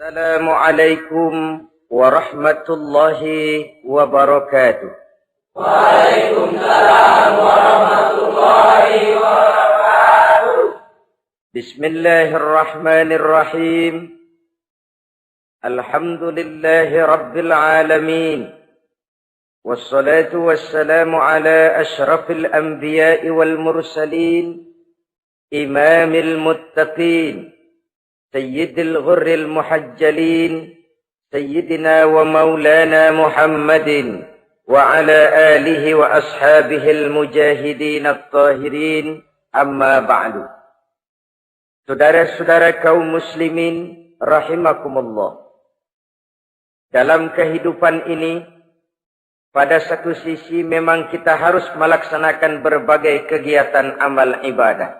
Assalamualaikum warahmatullahi wabarakatuh. Waalaikumsalam warahmatullahi wabarakatuh. Bismillahirrahmanirrahim. Alhamdulillahi rabbil alamin. Wassalatu wassalamu ala ashrafil anbiya'i wal mursalin. Imamil muttaqin. Sayyidil ghurril muhajjalin. Sayyidina wa maulana Muhammadin. Wa ala alihi wa ashabihil mujahidin at-tahirin. Amma ba'du. Saudara-saudara kaum muslimin rahimakumullah. Dalam kehidupan ini, pada satu sisi memang kita harus melaksanakan berbagai kegiatan amal ibadah.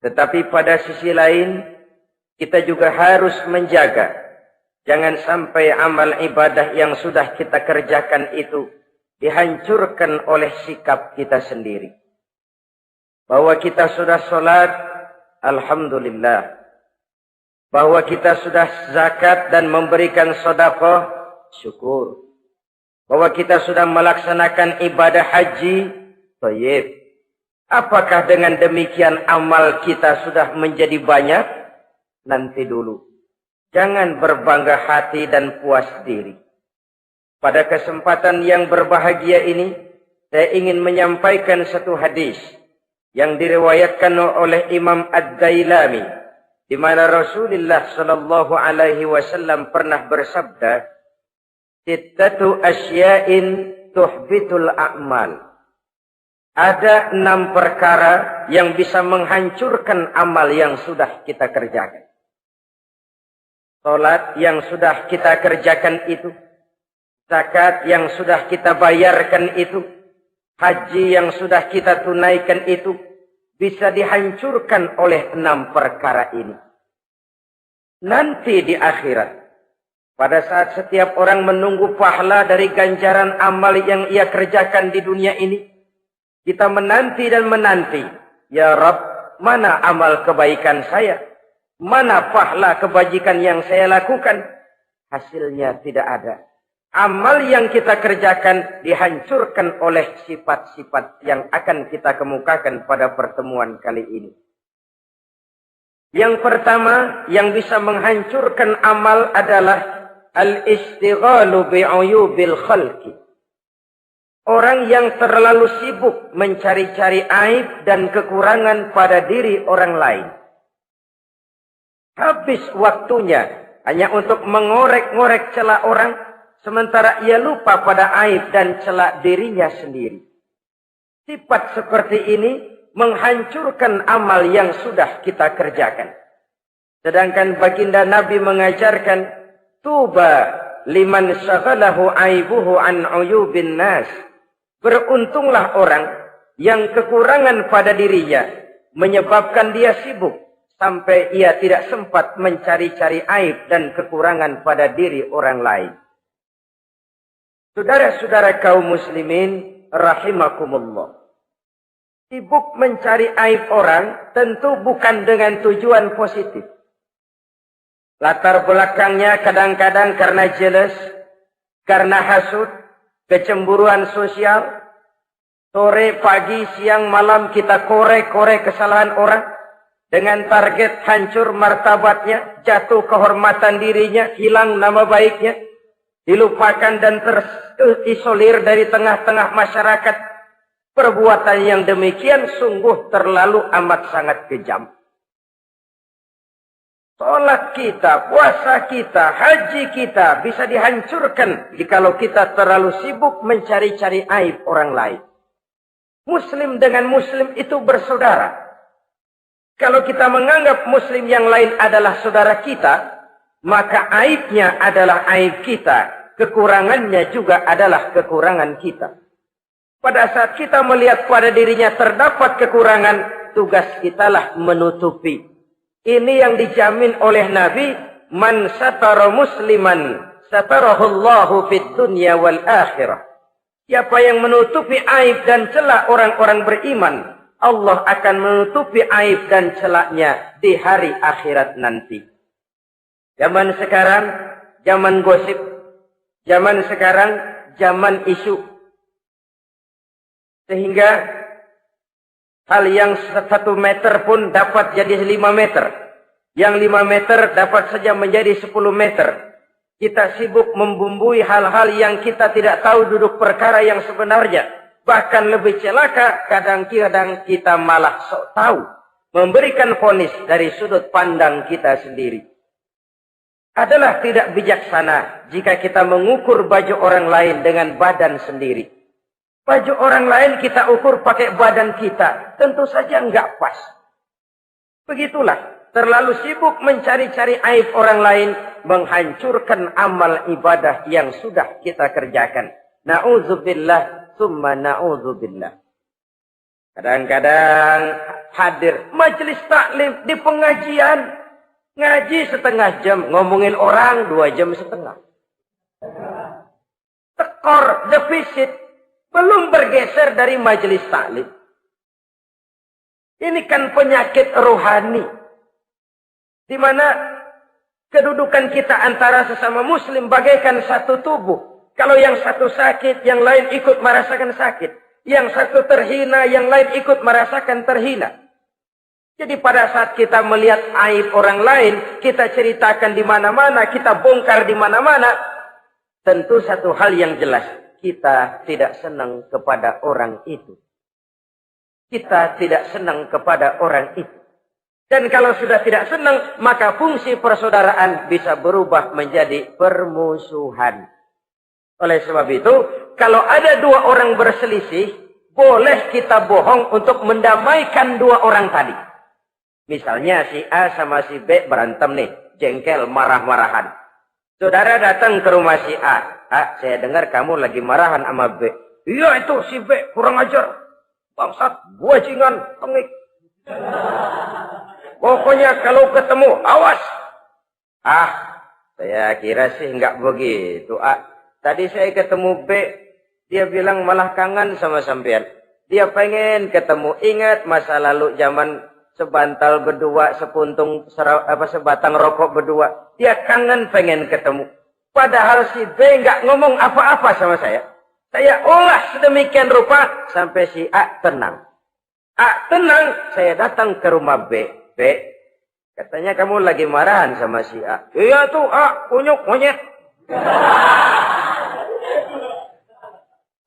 Tetapi pada sisi lain, kita juga harus menjaga. Jangan sampai amal ibadah yang sudah kita kerjakan itu dihancurkan oleh sikap kita sendiri. Bahwa kita sudah sholat, alhamdulillah. Bahwa kita sudah zakat dan memberikan sedekah, syukur. Bahwa kita sudah melaksanakan ibadah haji, thayyib. Apakah dengan demikian amal kita sudah menjadi banyak? Nanti dulu. Jangan berbangga hati dan puas diri. Pada kesempatan yang berbahagia ini, saya ingin menyampaikan satu hadis yang diriwayatkan oleh Imam Ad-Dailami, di mana Rasulullah sallallahu alaihi wasallam pernah bersabda, "Sittatu asya'in tuhbitul a'mal." Ada 6 perkara yang bisa menghancurkan amal yang sudah kita kerjakan. Salat yang sudah kita kerjakan itu, zakat yang sudah kita bayarkan itu, haji yang sudah kita tunaikan itu, bisa dihancurkan oleh 6 perkara ini. Nanti di akhirat, pada saat setiap orang menunggu pahala dari ganjaran amal yang ia kerjakan di dunia ini, kita menanti dan menanti. Ya Rabb, mana amal kebaikan saya? Mana pahala kebajikan yang saya lakukan? Hasilnya tidak ada. Amal yang kita kerjakan dihancurkan oleh sifat-sifat yang akan kita kemukakan pada pertemuan kali ini. Yang pertama yang bisa menghancurkan amal adalah al-istighalu bi'uyubil khalqi. Orang yang terlalu sibuk mencari-cari aib dan kekurangan pada diri orang lain. Habis waktunya hanya untuk mengorek-ngorek celah orang, sementara ia lupa pada aib dan celah dirinya sendiri. Sifat seperti ini menghancurkan amal yang sudah kita kerjakan. Sedangkan baginda Nabi mengajarkan, tuba liman syaghalahu aibuhu an uyubin nas. Beruntunglah orang yang kekurangan pada dirinya menyebabkan dia sibuk sampai ia tidak sempat mencari-cari aib dan kekurangan pada diri orang lain. Saudara-saudara kaum muslimin rahimakumullah. Sibuk mencari aib orang tentu bukan dengan tujuan positif. Latar belakangnya kadang-kadang karena jealous, karena hasud, kecemburuan sosial. Sore, pagi, siang, malam kita korek-korek kesalahan orang. Dengan target hancur martabatnya, jatuh kehormatan dirinya, hilang nama baiknya. Dilupakan dan terisolir dari tengah-tengah masyarakat. Perbuatan yang demikian sungguh terlalu amat sangat kejam. Salat kita, puasa kita, haji kita bisa dihancurkan jikalau kita terlalu sibuk mencari-cari aib orang lain. Muslim dengan muslim itu bersaudara. Kalau kita menganggap muslim yang lain adalah saudara kita, maka aibnya adalah aib kita. Kekurangannya juga adalah kekurangan kita. Pada saat kita melihat pada dirinya terdapat kekurangan, tugas kitalah menutupi. Ini yang dijamin oleh Nabi, man satara musliman satarahullahu fid dunya wal akhirah. Siapa yang menutupi aib dan celah orang-orang beriman, Allah akan menutupi aib dan celaknya di hari akhirat nanti. Zaman sekarang, zaman gosip. Zaman sekarang, zaman isu. Sehingga hal yang 1 meter pun dapat jadi 5 meter. Yang 5 meter dapat saja menjadi 10 meter. Kita sibuk membumbui hal-hal yang kita tidak tahu duduk perkara yang sebenarnya. Bahkan lebih celaka, kadang-kadang kita malah sok tahu. Memberikan vonis dari sudut pandang kita sendiri. Adalah tidak bijaksana jika kita mengukur baju orang lain dengan badan sendiri. Baju orang lain kita ukur pakai badan kita. Tentu saja enggak pas. Begitulah. Terlalu sibuk mencari-cari aib orang lain. Menghancurkan amal ibadah yang sudah kita kerjakan. Na'udzubillah. Summa na'udzubillah. Kadang-kadang hadir majelis taklim di pengajian. Ngaji setengah jam. Ngomongin orang 2 jam setengah. Tekor, defisit. Belum bergeser dari majelis taklim. Ini kan penyakit rohani. Di mana kedudukan kita antara sesama muslim bagaikan satu tubuh. Kalau yang satu sakit, yang lain ikut merasakan sakit. Yang satu terhina, yang lain ikut merasakan terhina. Jadi pada saat kita melihat aib orang lain, kita ceritakan di mana-mana, kita bongkar di mana-mana. Tentu satu hal yang jelas. Kita tidak senang kepada orang itu. Kita tidak senang kepada orang itu. Dan kalau sudah tidak senang, maka fungsi persaudaraan bisa berubah menjadi permusuhan. Oleh sebab itu, kalau ada 2 orang berselisih, boleh kita bohong untuk mendamaikan 2 orang tadi. Misalnya si A sama si B berantem nih, jengkel, marah-marahan. Saudara datang ke rumah si A. A, saya dengar kamu lagi marahan sama B. Iya itu si B, kurang ajar. Bangsat, bajingan, tengik. Pokoknya kalau ketemu, awas. Ah, saya kira sih enggak begitu. A, tadi saya ketemu B, dia bilang malah kangen sama sampean. Dia pengen ketemu, ingat masa lalu zaman sebantal berdua, sebatang rokok berdua. Dia kangen pengen ketemu. Padahal si B nggak ngomong apa-apa sama saya. Saya olah sedemikian rupa sampai si A tenang. A tenang, saya datang ke rumah B. B, katanya kamu lagi marahan sama si A. Iya tuh A, kunyuk monyet.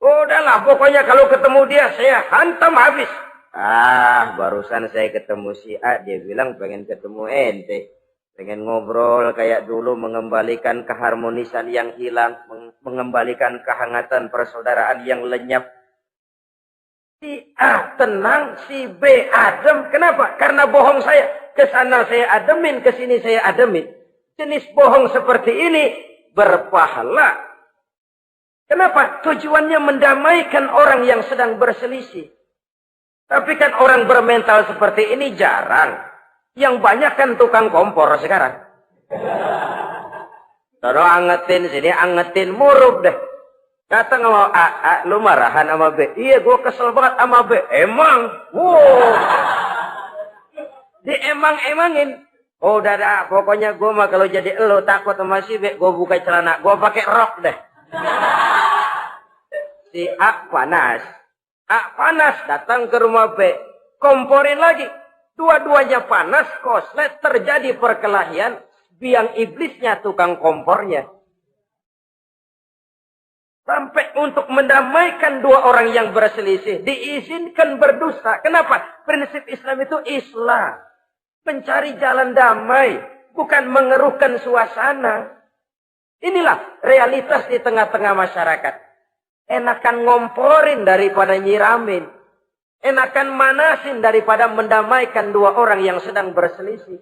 Udahlah, pokoknya kalau ketemu dia saya hantam habis. Ah, barusan saya ketemu si A, dia bilang pengen ketemu ente. Pengen ngobrol kayak dulu, mengembalikan keharmonisan yang hilang, mengembalikan kehangatan persaudaraan yang lenyap. Si A tenang, si B adem. Kenapa? Karena bohong saya. Kesana saya ademin, kesini saya ademin. Jenis bohong seperti ini berpahala. Kenapa? Tujuannya mendamaikan orang yang sedang berselisih. Tapi kan orang bermental seperti ini jarang. Yang banyak kan tukang kompor sekarang. Taruh angetin sini, angetin murub deh. Kata sama A, lu marahan sama B. Iya, gue kesel banget sama B. Emang? Wow. Diemang-emangin. Oh, udah dah. Pokoknya gue mah kalau jadi elu takut sama si B. Gue buka celana. Gue pakai rok deh. Si A panas. A panas. Datang ke rumah B. Komporin lagi. Dua-duanya panas, koslet, terjadi perkelahian. Biang iblisnya tukang kompornya. Sampai untuk mendamaikan 2 orang yang berselisih. Diizinkan berdusta. Kenapa? Prinsip Islam itu Islam. Mencari jalan damai. Bukan mengeruhkan suasana. Inilah realitas di tengah-tengah masyarakat. Enakan ngomporin daripada nyiramin. Enakan manasin daripada mendamaikan 2 orang yang sedang berselisih.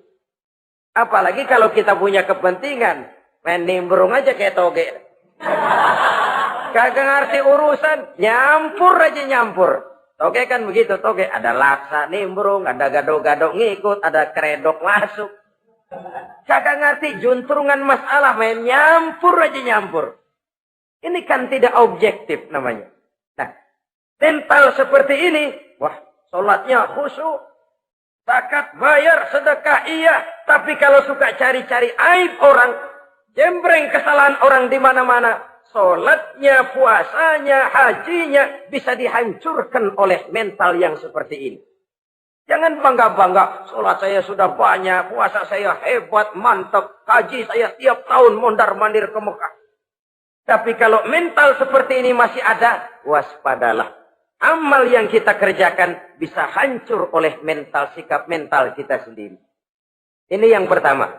Apalagi kalau kita punya kepentingan. Main nimbrung aja kayak toge. Kagak ngerti urusan. Nyampur aja nyampur. Toge kan begitu. Toge ada laksa nimbrung. Ada gado-gado ngikut. Ada kredok masuk. Kagak ngerti juntrungan masalah. Main nyampur aja nyampur. Ini kan tidak objektif namanya. Nah, mental seperti ini. Wah, sholatnya khusyuk. zakat bayar, sedekah iya. Tapi kalau suka cari-cari aib orang, jembreng kesalahan orang di mana-mana, sholatnya, puasanya, hajinya bisa dihancurkan oleh mental yang seperti ini. Jangan bangga-bangga, sholat saya sudah banyak, puasa saya hebat, mantap, haji saya tiap tahun mondar-mandir ke Mekah. Tapi kalau mental seperti ini masih ada, waspadalah. Amal yang kita kerjakan bisa hancur oleh mental, sikap mental kita sendiri. Ini yang pertama.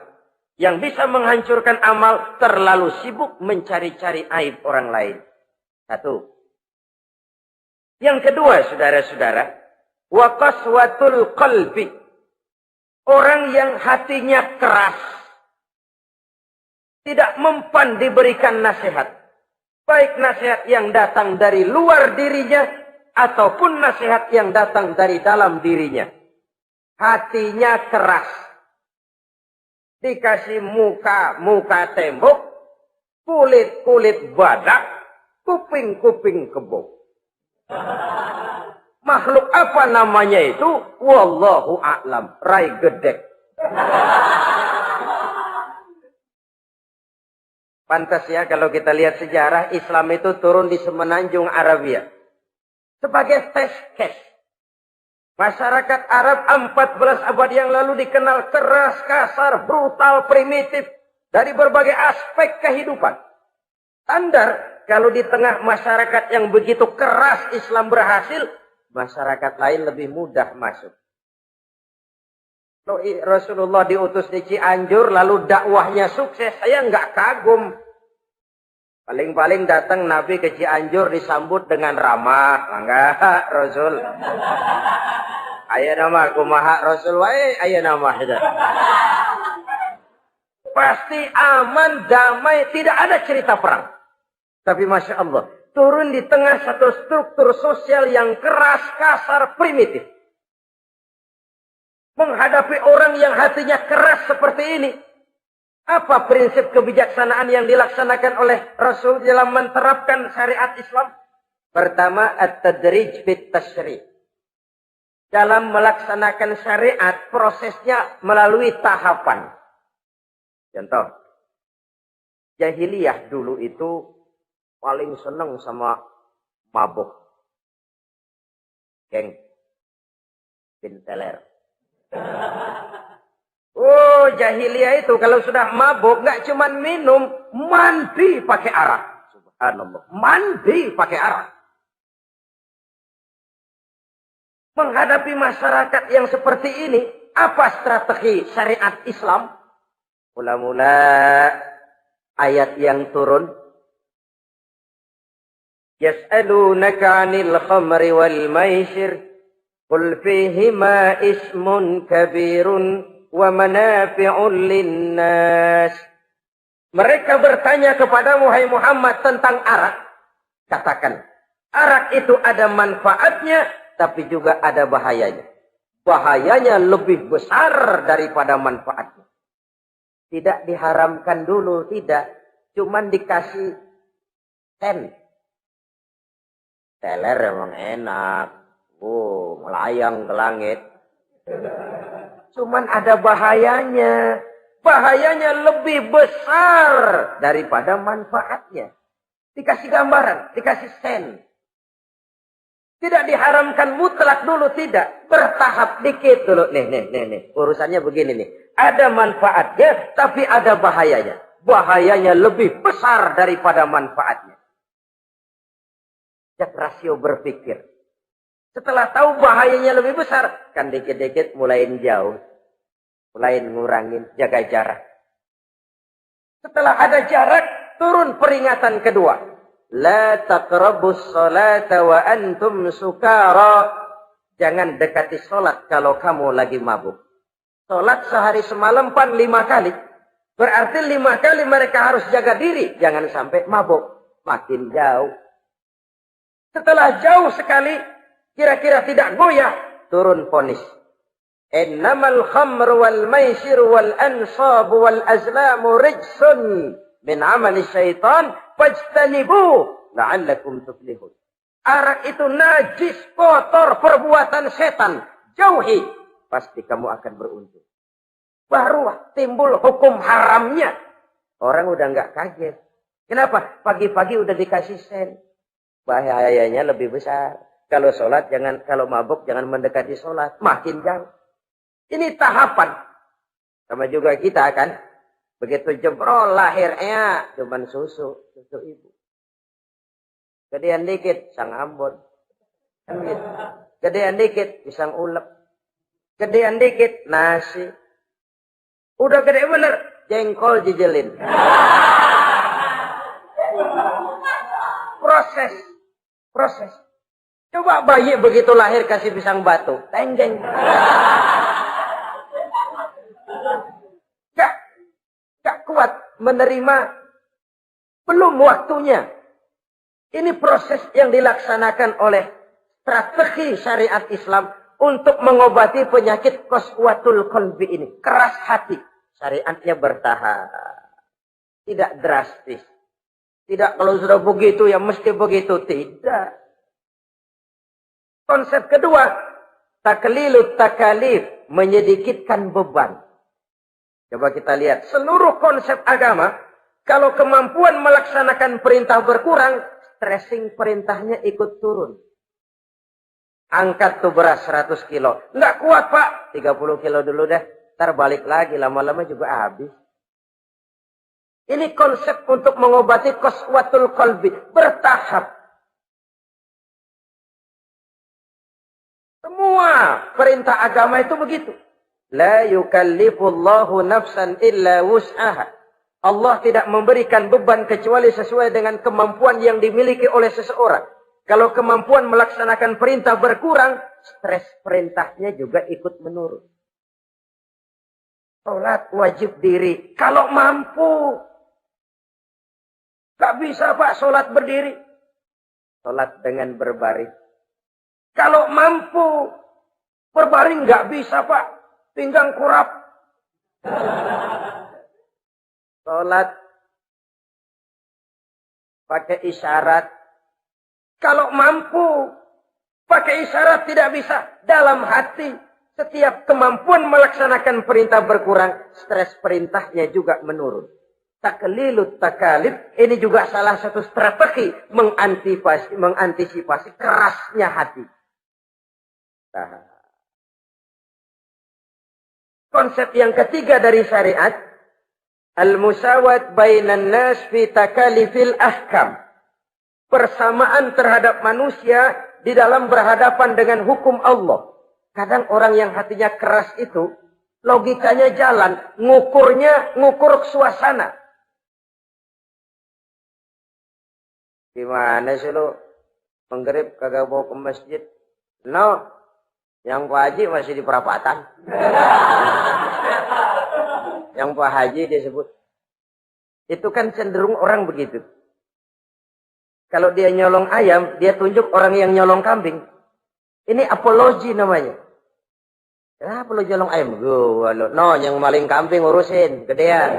Yang bisa menghancurkan amal, terlalu sibuk mencari-cari aib orang lain. Satu. Yang kedua, saudara-saudara, wa qaswatul qalbi. Orang yang hatinya keras, tidak mempan diberikan nasihat. Baik nasihat yang datang dari luar dirinya, ataupun nasihat yang datang dari dalam dirinya. Hatinya keras. Dikasih muka tembok, kulit badak, kuping kebo. Makhluk apa namanya itu? Wallahu a'lam. Rai gedek. Pantas ya kalau kita lihat sejarah, Islam itu turun di semenanjung Arabia. Sebagai test case. Masyarakat Arab 14 abad yang lalu dikenal keras, kasar, brutal, primitif. Dari berbagai aspek kehidupan. Standar, kalau di tengah masyarakat yang begitu keras Islam berhasil, masyarakat lain lebih mudah masuk. Rasulullah diutus di Cianjur, lalu dakwahnya sukses, saya nggak kagum. Paling-paling datang Nabi ke Cianjur disambut dengan ramah. Enggak, Rasul. Ayo nama kumaha Rasul, ayo nama. Pasti aman, damai, tidak ada cerita perang. Tapi Masya Allah, turun di tengah satu struktur sosial yang keras, kasar, primitif. Menghadapi orang yang hatinya keras seperti ini. Apa prinsip kebijaksanaan yang dilaksanakan oleh Rasul dalam menerapkan syariat Islam? Pertama, at-tadrij fit tasyri'. Dalam melaksanakan syariat, prosesnya melalui tahapan. Contoh, jahiliyah dulu itu paling senang sama mabuk. Geng. Pinteler. Oh, jahiliyah itu kalau sudah mabuk, nggak cuma minum, mandi pakai arak. Subhanallah. Mandi pakai arak. Menghadapi masyarakat yang seperti ini, apa strategi syariat Islam? Mula-mula ayat yang turun. Yas'alunaka 'anil khamri wal maisir, qul fihima ismun kabirun wa manafi'un linnas. Mereka bertanya kepadamu, hai Muhammad, tentang arak. Katakan, arak itu ada manfaatnya, tapi juga ada bahayanya. Bahayanya lebih besar daripada manfaatnya. Tidak diharamkan dulu, tidak. Cuman dikasih sen. Teler emang enak. Oh, melayang ke langit. Cuman ada bahayanya. Bahayanya lebih besar daripada manfaatnya. Dikasih gambaran, dikasih sen. Tidak diharamkan mutlak dulu, tidak. Bertahap dikit dulu. Nih. Urusannya begini nih. Ada manfaatnya, tapi ada bahayanya. Bahayanya lebih besar daripada manfaatnya. Jak rasio berpikir. Setelah tahu bahayanya lebih besar, kan dikit-dikit mulain jauh. Mulain ngurangin, jaga jarak. Setelah ada jarak, turun peringatan kedua. La taqrabus salata wa antum sukara. Jangan dekati salat kalau kamu lagi mabuk. Salat sehari semalam 5 kali. Berarti 5 kali mereka harus jaga diri. Jangan sampai mabuk. Makin jauh. Setelah jauh sekali, kira-kira tidak goyah, turun vonis. Innamal khamru wal maisir wal ansab wal azlamu rijsun min amali syaitan fajtanibu la'allakum tuflihun. Arak itu najis, kotor, perbuatan setan. Jauhi. pasti kamu akan beruntung. Baru timbul hukum haramnya. Orang udah nggak kaget. Kenapa? Pagi-pagi udah dikasih sen. Bahayanya lebih besar. Kalau sholat jangan, kalau mabuk jangan mendekati sholat. Makin jauh. Ini tahapan. Sama juga kita kan. Begitu jebrol lahirnya cuman susu ibu. Gedean dikit sang Ambon. Kan gitu. Gedean dikit pisang ulek. Gedean dikit nasi. Udah gede bener jengkol jijelin. Proses. Coba bayi begitu lahir kasih pisang batu, tenggeng. Gak kuat menerima, belum waktunya. Ini proses yang dilaksanakan oleh strategi syariat Islam untuk mengobati penyakit qaswatul qalbi ini. Keras hati. Syariatnya bertahap. Tidak drastis. Tidak kalau sudah begitu ya mesti begitu. Tidak. Konsep kedua. Taklilut takalif. Menyedikitkan beban. Coba kita lihat. Seluruh konsep agama. Kalau kemampuan melaksanakan perintah berkurang. Stressing perintahnya ikut turun. Angkat tuh beras 100 kilo. Nggak kuat pak. 30 kilo dulu deh. Ntar balik lagi. Lama-lama juga habis. Ini konsep untuk mengobati qaswatul qalbi. Bertahap. Semua perintah agama itu begitu. La yukallifullahu nafsan illa wus'aha. Allah tidak memberikan beban kecuali sesuai dengan kemampuan yang dimiliki oleh seseorang. Kalau kemampuan melaksanakan perintah berkurang, stres perintahnya juga ikut menurun. Sholat wajib diri. Kalau mampu. Gak bisa pak sholat berdiri. Sholat dengan berbaring. Kalau mampu. Berbaring gak bisa pak. Pinggang kurap. Sholat. Pakai isyarat. Kalau mampu. Pakai isyarat tidak bisa. Dalam hati. Setiap kemampuan melaksanakan perintah berkurang, stres perintahnya juga menurun. Taklilut takalif, ini juga salah satu strategi mengantisipasi kerasnya hati. Nah. Konsep yang ketiga dari syariat, al-musawat bainan nas fi takalifil ahkam. Persamaan terhadap manusia di dalam berhadapan dengan hukum Allah. Kadang orang yang hatinya keras itu, logikanya jalan, ngukur suasana. Gimana sih lo? Menggerib kagak bawa ke masjid? No, yang Pak Haji masih di perapatan. Yang Pak Haji disebut. Itu kan cenderung orang begitu. Kalau dia nyolong ayam, dia tunjuk orang yang nyolong kambing. Ini apologi namanya. Kenapa lo nyolong ayam? No, yang maling kambing urusin. Gedean.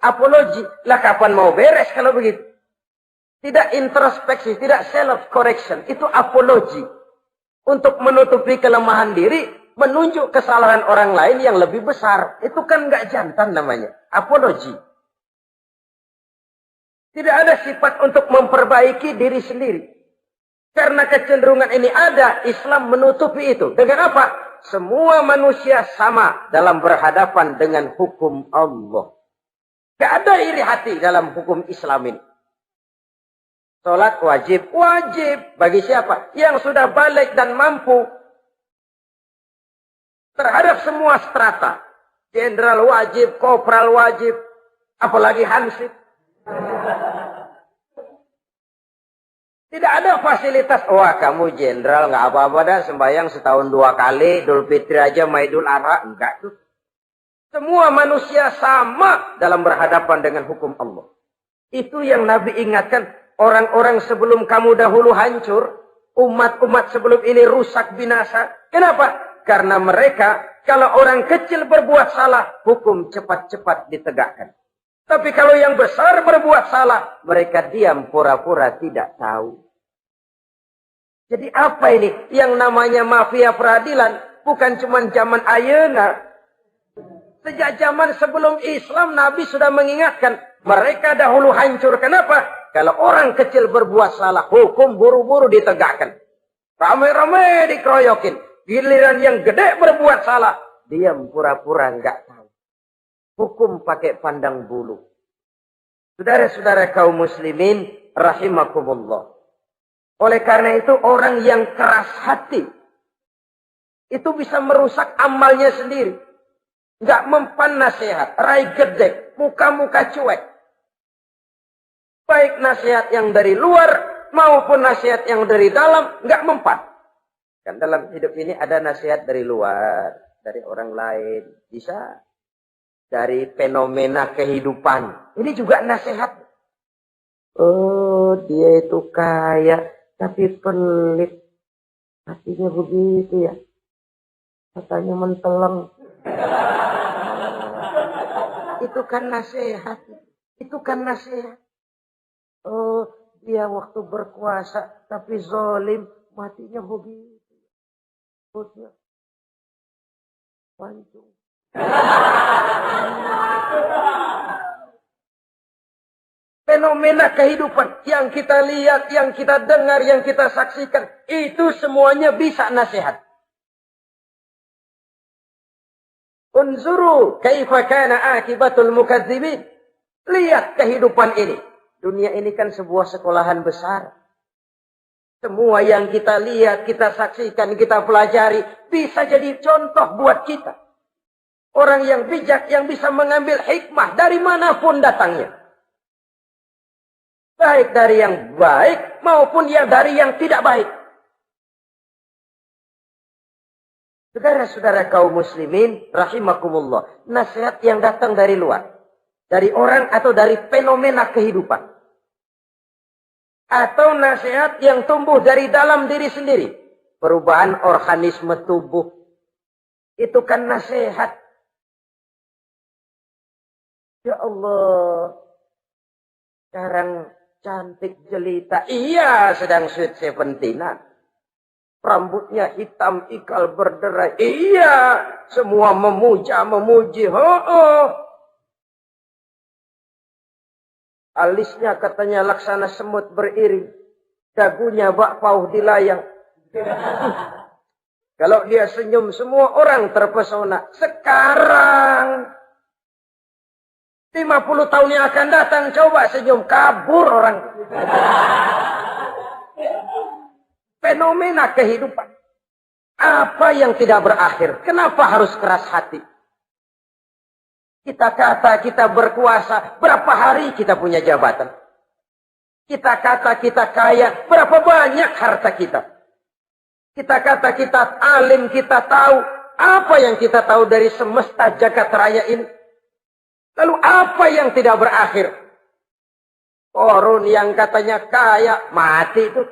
Apologi. Lah kapan mau beres kalau begitu? Tidak introspeksi, tidak self-correction. Itu apologi. Untuk menutupi kelemahan diri, menunjuk kesalahan orang lain yang lebih besar. Itu kan nggak jantan namanya. Apologi. Tidak ada sifat untuk memperbaiki diri sendiri. Karena kecenderungan ini ada, Islam menutupi itu. Dengan apa? Semua manusia sama dalam berhadapan dengan hukum Allah. Tidak ada iri hati dalam hukum Islam ini. Salat wajib. Wajib. Bagi siapa? Yang sudah balik dan mampu. Terhadap semua strata. Jenderal wajib, kopral wajib. Apalagi hansip. Tidak ada fasilitas. Wah kamu jenderal nggak apa-apa dah sembahyang setahun 2 kali. Idul Fitri aja sama Idul Adha. Enggak tuh. Semua manusia sama dalam berhadapan dengan hukum Allah. Itu yang Nabi ingatkan. Orang-orang sebelum kamu dahulu hancur. Umat-umat sebelum ini rusak binasa. Kenapa? Karena mereka kalau orang kecil berbuat salah. Hukum cepat-cepat ditegakkan. Tapi kalau yang besar berbuat salah. Mereka diam pura-pura tidak tahu. Jadi apa ini? Yang namanya mafia peradilan. bukan cuma zaman ayeuna. Sejak zaman sebelum Islam, Nabi sudah mengingatkan. Mereka dahulu hancur. Kenapa? Kalau orang kecil berbuat salah, hukum buru-buru ditegakkan. Ramai-ramai dikeroyokin. Giliran yang gede berbuat salah, diam pura-pura enggak tahu. Hukum pakai pandang bulu. Saudara-saudara kaum muslimin, rahimakumullah. Oleh karena itu, orang yang keras hati, itu bisa merusak amalnya sendiri. Enggak mempan nasihat, rai gedek, muka-muka cuek. Baik nasihat yang dari luar, maupun nasihat yang dari dalam, enggak mempan. Kan dalam hidup ini ada nasihat dari luar, dari orang lain, bisa. Dari fenomena kehidupan. Ini juga nasihat. Oh, dia itu kaya, tapi pelit. Hatinya begitu ya. Katanya menteleng. Itu kan nasihat. Itu kan nasihat. Oh, dia waktu berkuasa, tapi zalim, matinya begitu. Perutnya pancung. Fenomena kehidupan yang kita lihat, yang kita dengar, yang kita saksikan, itu semuanya bisa nasihat. Unzuru kaifa kana akibatul mukadzibin. Lihat kehidupan ini. Dunia ini kan sebuah sekolahan besar. Semua yang kita lihat, kita saksikan, kita pelajari, bisa jadi contoh buat kita. Orang yang bijak, yang bisa mengambil hikmah dari manapun datangnya. Baik dari yang baik, maupun dari yang tidak baik. Saudara-saudara kaum muslimin, rahimakumullah. Nasihat yang datang dari luar. Dari orang atau dari fenomena kehidupan. Atau nasihat yang tumbuh dari dalam diri sendiri. Perubahan organisme tubuh. Itu kan nasihat. Ya Allah. Sekarang cantik jelita. Iya, sedang sweet 17-an. Rambutnya hitam, ikal berderai. Iya, semua memuja, memuji. Alisnya katanya laksana semut beriring. Dagunya bak pauh dilayang. Kalau dia senyum, semua orang terpesona. Sekarang 50 tahun yang akan datang, coba senyum, kabur orang. Fenomena kehidupan. Apa yang tidak berakhir? Kenapa harus keras hati? Kita kata kita berkuasa, berapa hari kita punya jabatan? Kita kata kita kaya, berapa banyak harta kita? Kita kata kita alim, kita tahu. Apa yang kita tahu dari semesta jagat raya ini? Lalu apa yang tidak berakhir? Korun yang katanya kaya, mati itu.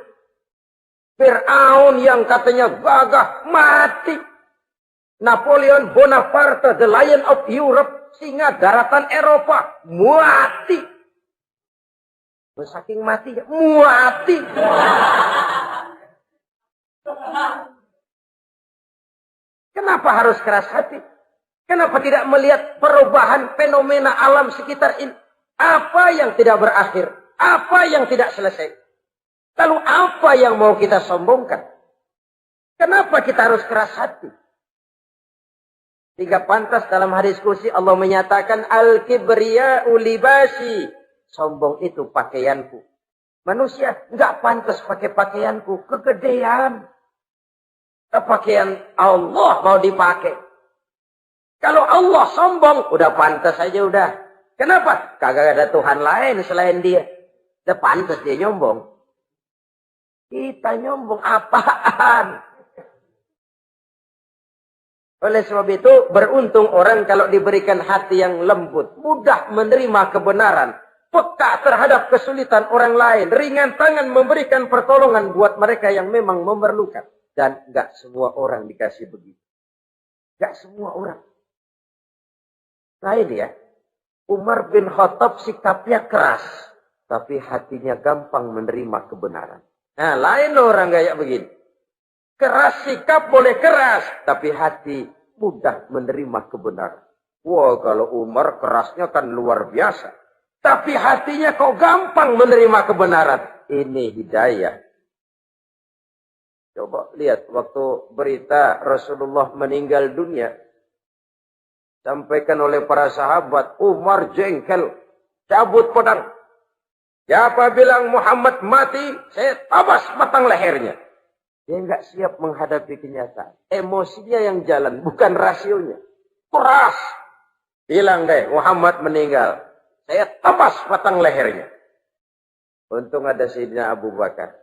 Fir'aun yang katanya gagah, mati. Napoleon Bonaparte, the Lion of Europe, singa daratan Eropa, mati. Saking mati, mati. Kenapa harus keras hati? Kenapa tidak melihat perubahan fenomena alam sekitar ini? Apa yang tidak berakhir? Apa yang tidak selesai? Lalu apa yang mau kita sombongkan? Kenapa kita harus keras hati? Sehingga pantas dalam hadis kursi Allah menyatakan al-kibriya'u libasi. Sombong itu pakaianku. Manusia enggak pantas pakai pakaianku. Kegedean. Pakaian Allah mau dipakai. Kalau Allah sombong, udah pantas aja udah. Kenapa? Kagak ada Tuhan lain selain dia. Udah pantas dia nyombong. Kita nyombong apaan? Oleh sebab itu, beruntung orang kalau diberikan hati yang lembut, mudah menerima kebenaran, peka terhadap kesulitan orang lain, ringan tangan memberikan pertolongan buat mereka yang memang memerlukan. Dan enggak semua orang dikasih begitu. Enggak semua orang. Lain ya, Umar bin Khattab sikapnya keras, tapi hatinya gampang menerima kebenaran. Nah, lain orang kayak begini. Keras sikap boleh keras, tapi hati mudah menerima kebenaran. Wah, kalau Umar kerasnya kan luar biasa. Tapi hatinya kok gampang menerima kebenaran. Ini hidayah. Coba lihat waktu berita Rasulullah meninggal dunia. Sampaikan oleh para sahabat, Umar jengkel, cabut pedang. Siapa bilang Muhammad mati, saya tabas batang lehernya. Dia enggak siap menghadapi kenyataan. Emosinya yang jalan, bukan rasionya. Keras. Bilang deh, Muhammad meninggal. Saya tabas batang lehernya. Untung ada Sayyidina Abu Bakar.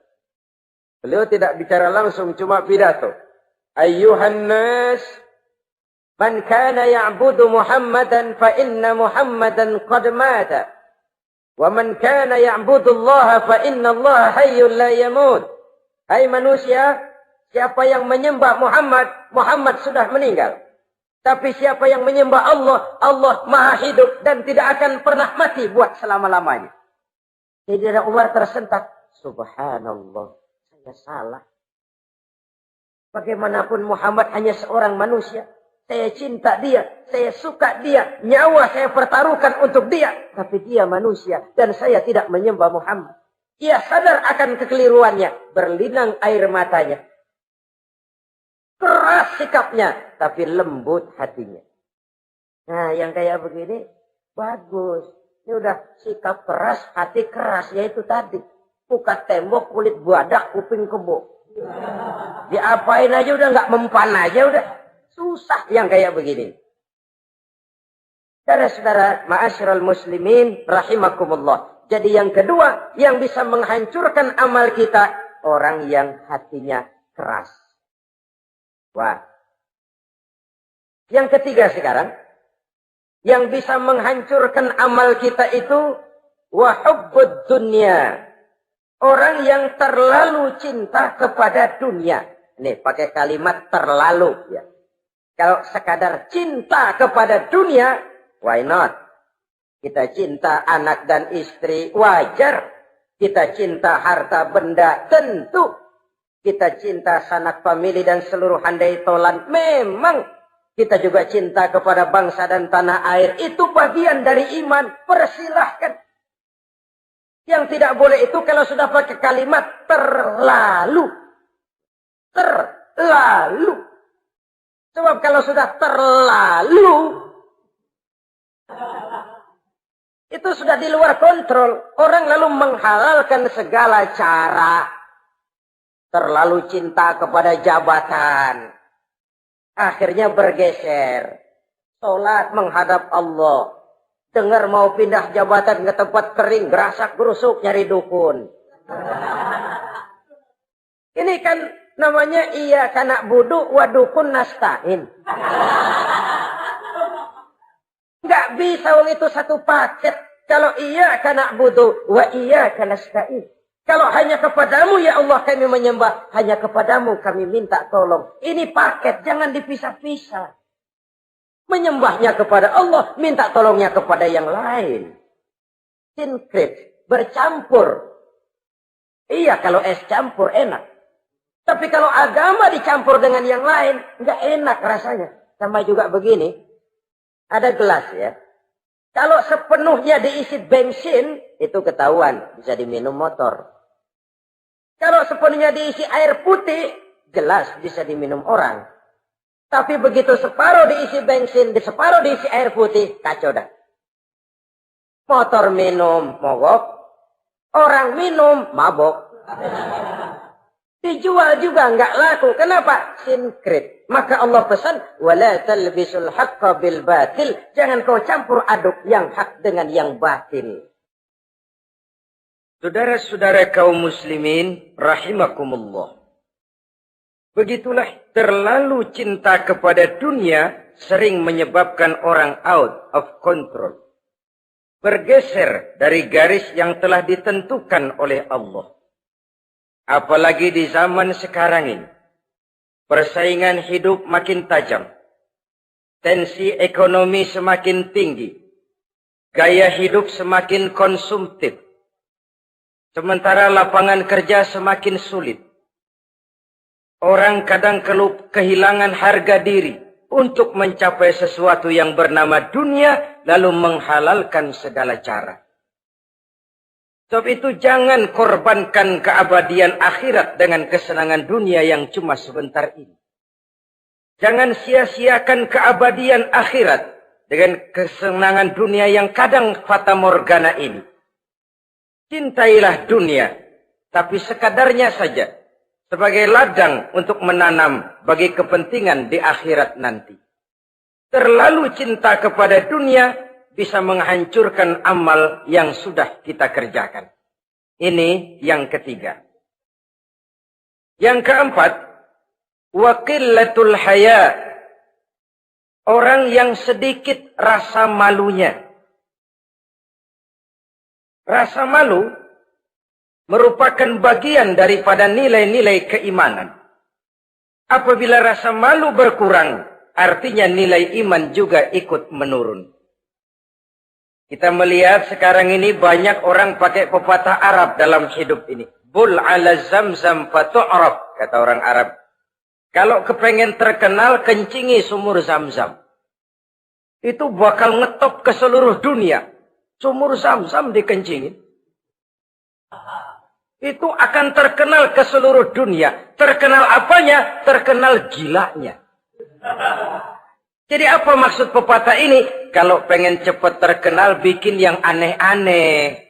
Beliau tidak bicara langsung, cuma pidato. Ayyuhan nas, man kana ya'budu Muhammadan fa inna Muhammadan qad mata. Wa man kana ya'budu Allah fa inna Allah hayyun la yamut. Hai manusia, siapa yang menyembah Muhammad, Muhammad sudah meninggal. Tapi siapa yang menyembah Allah, Allah maha hidup dan tidak akan pernah mati buat selama-lamanya. Sayyidina Umar tersentak. Subhanallah, saya salah. Bagaimanapun Muhammad hanya seorang manusia. Saya cinta dia, saya suka dia, nyawa saya pertaruhkan untuk dia. Tapi dia manusia dan saya tidak menyembah Muhammad. Ia sadar akan kekeliruannya, berlinang air matanya. Keras sikapnya, tapi lembut hatinya. Nah, yang kayak begini, bagus. Ini udah sikap keras, hati keras, yaitu tadi. Pukat tembok, kulit buadak, kuping kebo. Diapain aja udah nggak mempan aja udah. Susah yang kayak begini. Saudara-saudara, ma'asyiral muslimin, rahimakumullah. Jadi yang kedua, yang bisa menghancurkan amal kita, orang yang hatinya keras. Wah. Yang ketiga sekarang, yang bisa menghancurkan amal kita itu, wa hubbud dunya. Orang yang terlalu cinta kepada dunia. Nih, pakai kalimat terlalu. Ya. Kalau sekadar cinta kepada dunia, why not? Kita cinta anak dan istri, wajar. Kita cinta harta benda, tentu. Kita cinta sanak famili dan seluruh handai tolan, memang. Kita juga cinta kepada bangsa dan tanah air. Itu bagian dari iman, persilahkan. Yang tidak boleh itu kalau sudah pakai kalimat terlalu. Terlalu. Sebab kalau sudah terlalu, itu sudah di luar kontrol. Orang lalu menghalalkan segala cara. Terlalu cinta kepada jabatan. Akhirnya bergeser. Sholat menghadap Allah. Dengar mau pindah jabatan ke tempat kering. Gerasak gerusuk nyari dukun. Ini kan namanya iya kana budu wa dukun nasta'in. Nggak bisa wong itu satu paket. Kalau iya kana budu wa iya kana nasta'in. Kalau hanya kepadamu ya Allah kami menyembah, hanya kepadamu kami minta tolong. Ini paket, jangan dipisah-pisah. Menyembahnya kepada Allah, minta tolongnya kepada yang lain. Sinkret, bercampur. Iya, kalau es campur enak. Tapi kalau agama dicampur dengan yang lain, nggak enak rasanya. Sama juga begini, ada gelas ya. Kalau sepenuhnya diisi bensin, itu ketahuan, bisa diminum motor. Kalau sepenuhnya diisi air putih, jelas bisa diminum orang. Tapi begitu separuh diisi bensin, separuh diisi air putih, kacau dah. Motor minum, mogok. Orang minum, mabok. Dijual juga nggak laku. Kenapa? Sinkret. Maka Allah pesan, wala talbisul haqqa bil batil. Jangan kau campur aduk yang hak dengan yang batil. Saudara-saudara kaum muslimin, rahimakumullah. Begitulah terlalu cinta kepada dunia sering menyebabkan orang out of control. Bergeser dari garis yang telah ditentukan oleh Allah. Apalagi di zaman sekarang ini. Persaingan hidup makin tajam. Tensi ekonomi semakin tinggi. Gaya hidup semakin konsumtif. Sementara lapangan kerja semakin sulit. Orang kadang kehilangan harga diri untuk mencapai sesuatu yang bernama dunia, lalu menghalalkan segala cara. Sebab itu jangan korbankan keabadian akhirat dengan kesenangan dunia yang cuma sebentar ini. Jangan sia-siakan keabadian akhirat dengan kesenangan dunia yang kadang fata morgana ini. Cintailah dunia, tapi sekadarnya saja, sebagai ladang untuk menanam bagi kepentingan di akhirat nanti. Terlalu cinta kepada dunia bisa menghancurkan amal yang sudah kita kerjakan. Ini yang ketiga. Yang keempat, waqillatul haya. Orang yang sedikit rasa malunya. Rasa malu merupakan bagian daripada nilai-nilai keimanan. Apabila rasa malu berkurang, artinya nilai iman juga ikut menurun. Kita melihat sekarang ini banyak orang pakai pepatah Arab dalam hidup ini. Bul ala zamzam fatu'raf, kata orang Arab. Kalau kepengen terkenal, kencingi sumur Zamzam. Itu bakal ngetop ke seluruh dunia. Sumur Zamzam dikencingin. Itu akan terkenal ke seluruh dunia. Terkenal apanya? Terkenal gilanya. Jadi apa maksud pepatah ini? Kalau pengen cepat terkenal, bikin yang aneh-aneh.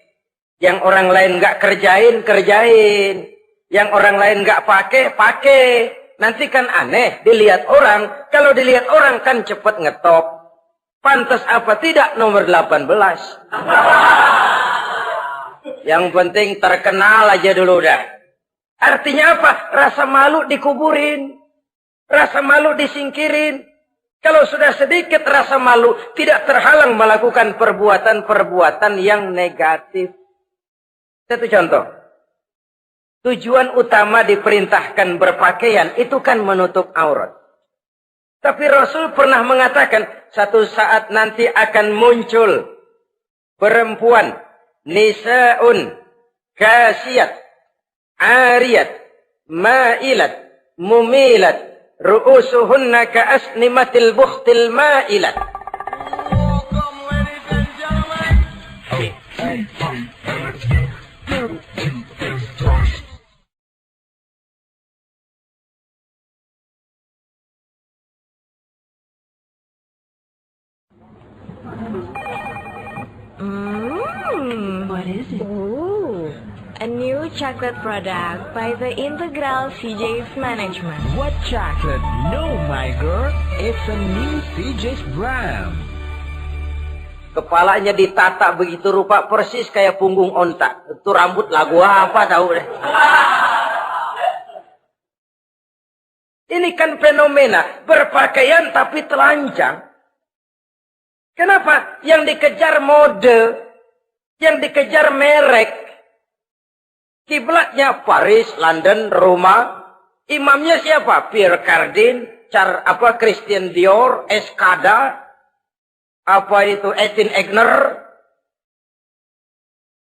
Yang orang lain nggak kerjain, kerjain. Yang orang lain nggak pakai, pakai. Nanti kan aneh, dilihat orang. Kalau dilihat orang kan cepat ngetop. Pantas apa tidak nomor 18. Yang penting terkenal aja dulu dah. Artinya apa? Rasa malu dikuburin. Rasa malu disingkirin. Kalau sudah sedikit rasa malu, tidak terhalang melakukan perbuatan-perbuatan yang negatif. Satu contoh. Tujuan utama diperintahkan berpakaian itu kan menutup aurat. Tapi Rasul pernah mengatakan, satu saat nanti akan muncul perempuan, nisa'un, kasiyat, ariyat, ma'ilat, mumilat, ru'usuhunna ka'asnimatil bukhtil ma'ilat. What is it? Ooh, a new chocolate product by the Integral CJ's Management. What chocolate? No, my girl. It's a new CJ's brand. Kepalanya ditata begitu rupa persis kayak punggung onta. Itu rambut lagu apa tahu deh. Ini kan fenomena berpakaian tapi telanjang. Kenapa? Yang dikejar mode, yang dikejar merek. Kiblatnya Paris, London, Roma. Imamnya siapa? Pierre Cardin, Christian Dior, Escada, Etienne Egner.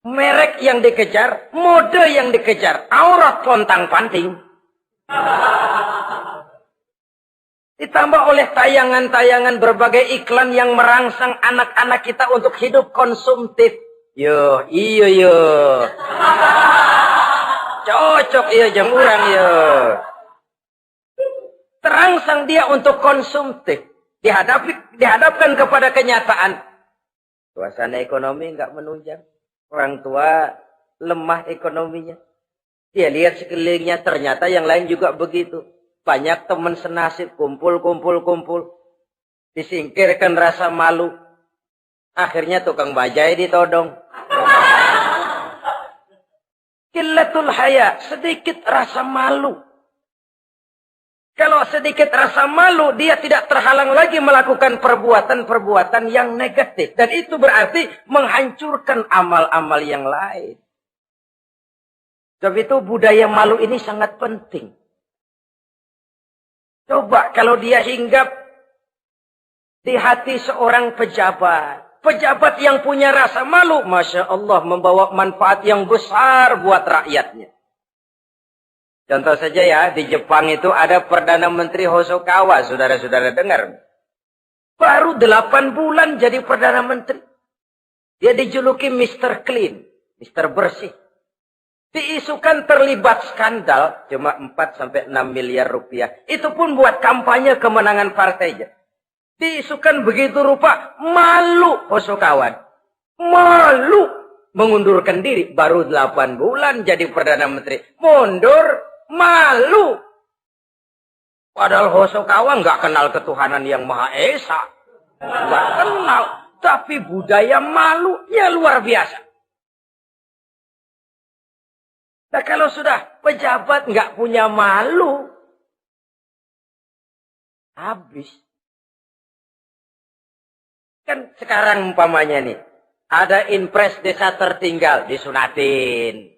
Merek yang dikejar, mode yang dikejar, aurat pontang-panting. Ditambah oleh tayangan-tayangan berbagai iklan yang merangsang anak-anak kita untuk hidup konsumtif. Yo, iyo yo. Cocok iya jam urang yo. Terangsang dia untuk konsumtif. Dihadapkan kepada kenyataan. Suasana ekonomi enggak menunjang. Orang tua lemah ekonominya. Dia lihat sekelilingnya, ternyata yang lain juga begitu. Banyak teman senasib, kumpul. Disingkirkan rasa malu. Akhirnya tukang bajai ditodong. Qillatul haya, sedikit rasa malu. Kalau sedikit rasa malu, dia tidak terhalang lagi melakukan perbuatan-perbuatan yang negatif. Dan itu berarti menghancurkan amal-amal yang lain. Sebab itu budaya malu ini sangat penting. Coba kalau dia hinggap di hati seorang pejabat. Pejabat yang punya rasa malu, Masya Allah, membawa manfaat yang besar buat rakyatnya. Contoh saja ya, di Jepang itu ada Perdana Menteri Hosokawa, saudara-saudara dengar. Baru 8 bulan jadi Perdana Menteri. Dia dijuluki Mr. Clean, Mr. Bersih. Diisukan terlibat skandal, cuma 4-6 miliar rupiah. Itu pun buat kampanye kemenangan partainya. Diisukan begitu rupa, malu Hosokawa. Malu mengundurkan diri. Baru 8 bulan jadi Perdana Menteri. Mundur. Malu. Padahal Hosokawa nggak kenal ketuhanan yang Maha Esa. Nggak kenal. Tapi budaya malunya luar biasa. Nah kalau sudah pejabat nggak punya malu. Habis. Kan sekarang umpamanya nih. Ada impres desa tertinggal. Disunatin.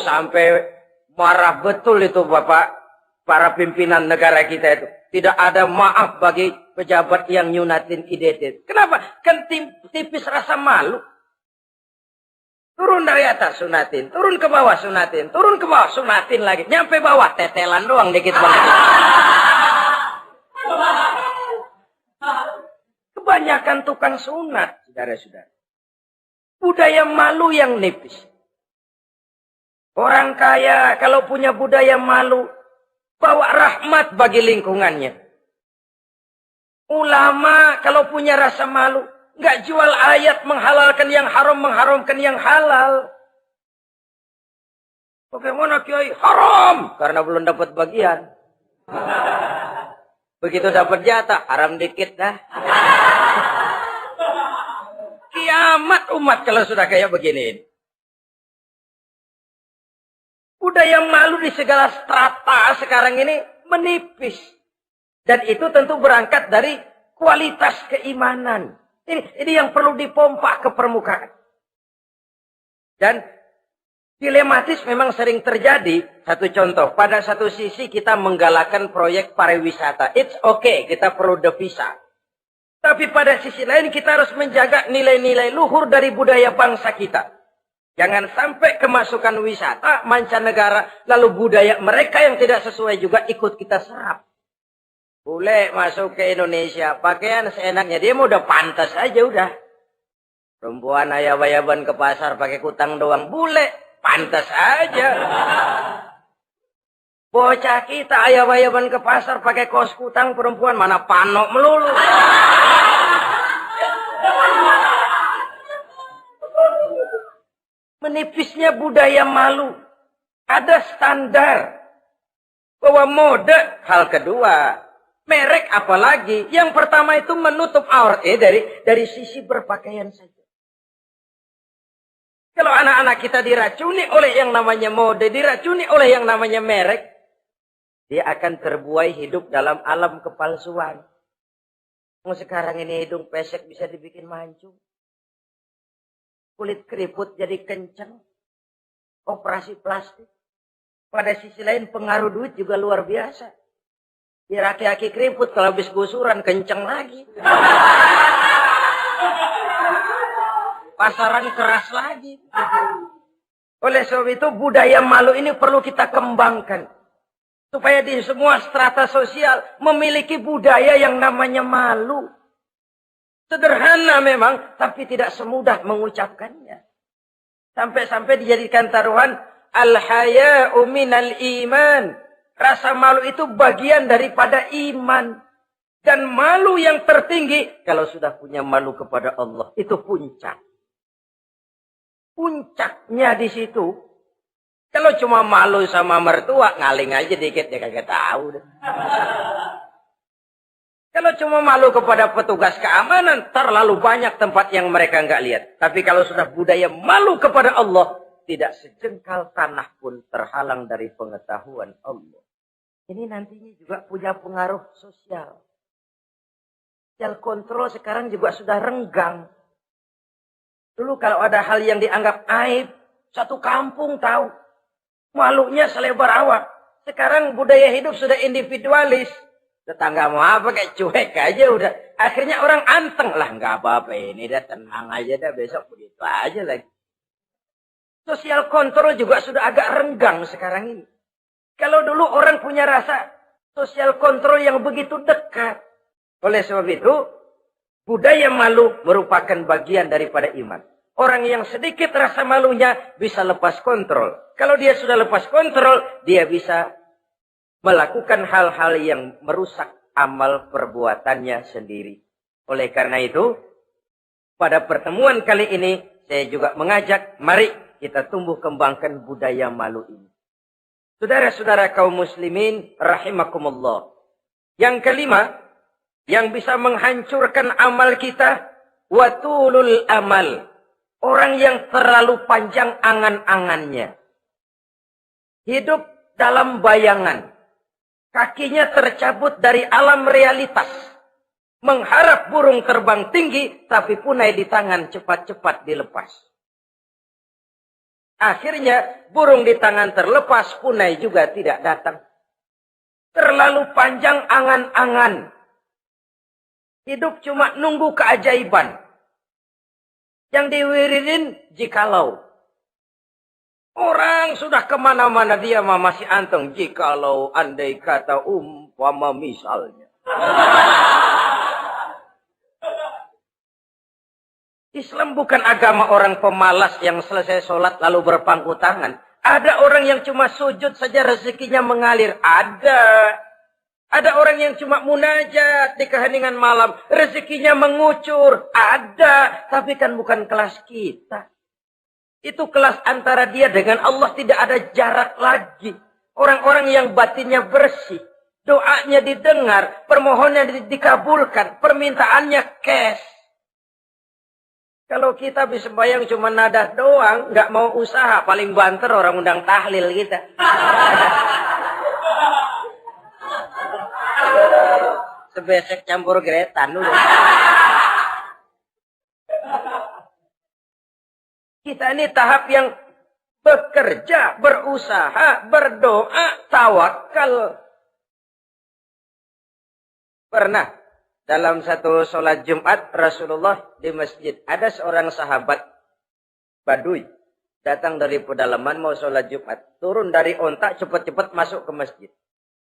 Sampai marah betul itu Bapak, para pimpinan negara kita itu. Tidak ada maaf bagi pejabat yang nyunatin IDT. Kenapa? Kan tipis rasa malu. Turun dari atas sunatin, turun ke bawah sunatin, turun ke bawah sunatin lagi. Nyampe bawah tetelan doang dikit banget. Kebanyakan tukang sunat, saudara-saudara. Budaya malu yang nipis. Orang kaya kalau punya budaya malu, bawa rahmat bagi lingkungannya. Ulama kalau punya rasa malu, nggak jual ayat menghalalkan yang haram, mengharamkan yang halal. Bagaimana Kiai? Haram! Karena belum dapat bagian. Begitu dapat jatah, haram dikit dah. Kiamat umat kalau sudah kayak begini. Budaya malu di segala strata sekarang ini menipis. Dan itu tentu berangkat dari kualitas keimanan. Ini yang perlu dipompa ke permukaan. Dan dilematis memang sering terjadi. Satu contoh, pada satu sisi kita menggalakkan proyek pariwisata. It's okay, kita perlu devisa. Tapi pada sisi lain kita harus menjaga nilai-nilai luhur dari budaya bangsa kita. Jangan sampai kemasukan wisata mancanegara, lalu budaya mereka yang tidak sesuai juga ikut kita serap. Boleh masuk ke Indonesia, pakaian seenaknya, dia mau udah pantas aja udah. Perempuan ayab-ayaban ke pasar pakai kutang doang, boleh, pantas aja. Bocah kita ayab-ayaban ke pasar pakai kos kutang, perempuan mana panok melulu. Menipisnya budaya malu. Ada standar. Bahwa mode, hal kedua. Merek apalagi. Yang pertama itu menutup aurat. Dari sisi berpakaian saja. Kalau anak-anak kita diracuni oleh yang namanya mode, diracuni oleh yang namanya merek, dia akan terbuai hidup dalam alam kepalsuan. Sekarang ini hidung pesek bisa dibikin mancung. Kulit keriput jadi kencang. Operasi plastik. Pada sisi lain pengaruh duit juga luar biasa. Ya aki-aki keriput kalau habis gusuran kencang lagi. Pasaran keras lagi. Oleh sebab itu budaya malu ini perlu kita kembangkan. Supaya di semua strata sosial memiliki budaya yang namanya malu. Sederhana memang, tapi tidak semudah mengucapkannya. Sampai-sampai dijadikan taruhan, al-haya'u minal iman. Rasa malu itu bagian daripada iman. Dan malu yang tertinggi, kalau sudah punya malu kepada Allah, itu puncak. Puncaknya di situ. Kalau cuma malu sama mertua, ngaling aja dikit, dia kagak tahu. Kalau cuma malu kepada petugas keamanan, terlalu banyak tempat yang mereka nggak lihat. Tapi kalau sudah budaya malu kepada Allah, tidak sejengkal tanah pun terhalang dari pengetahuan Allah. Ini nantinya juga punya pengaruh sosial. Sosial kontrol sekarang juga sudah renggang. Dulu kalau ada hal yang dianggap aib, satu kampung tahu. Malunya selebar awak. Sekarang budaya hidup sudah individualis. Tetangga mau apa kayak cuek aja udah. Akhirnya orang anteng lah. Nggak apa-apa ini dah tenang aja dah. Besok begitu aja lagi. Sosial kontrol juga sudah agak renggang sekarang ini. Kalau dulu orang punya rasa sosial kontrol yang begitu dekat. Oleh sebab itu, budaya malu merupakan bagian daripada iman. Orang yang sedikit rasa malunya bisa lepas kontrol. Kalau dia sudah lepas kontrol, dia bisa melakukan hal-hal yang merusak amal perbuatannya sendiri. Oleh karena itu, pada pertemuan kali ini, saya juga mengajak, mari kita tumbuh kembangkan budaya malu ini. Saudara-saudara kaum muslimin, rahimakumullah. Yang kelima, yang bisa menghancurkan amal kita, watulul amal. Orang yang terlalu panjang angan-angannya. Hidup dalam bayangan. Kakinya tercabut dari alam realitas. Mengharap burung terbang tinggi, tapi punai di tangan cepat-cepat dilepas. Akhirnya burung di tangan terlepas, punai juga tidak datang. Terlalu panjang angan-angan. Hidup cuma nunggu keajaiban. Yang diwiridin jikalau. Orang sudah kemana-mana dia masih anteng. Jikalau, andai kata, umpama misalnya. Islam bukan agama orang pemalas yang selesai sholat lalu berpangku tangan. Ada orang yang cuma sujud saja rezekinya mengalir. Ada orang yang cuma munajat di keheningan malam. Rezekinya mengucur. Ada. Tapi kan bukan kelas kita. Itu kelas antara dia dengan Allah, tidak ada jarak lagi. Orang-orang yang batinnya bersih. Doanya didengar. Permohonannya dikabulkan. Permintaannya cash. Kalau kita bisa bayang cuma nada doang, nggak mau usaha, paling banter orang undang tahlil kita. Sebesek campur gretan udah. Kita ini tahap yang bekerja, berusaha, berdoa, tawakal. Pernah dalam satu sholat Jumat Rasulullah di masjid, ada seorang sahabat Baduy datang dari pedalaman mau sholat Jumat, turun dari onta cepat-cepat masuk ke masjid.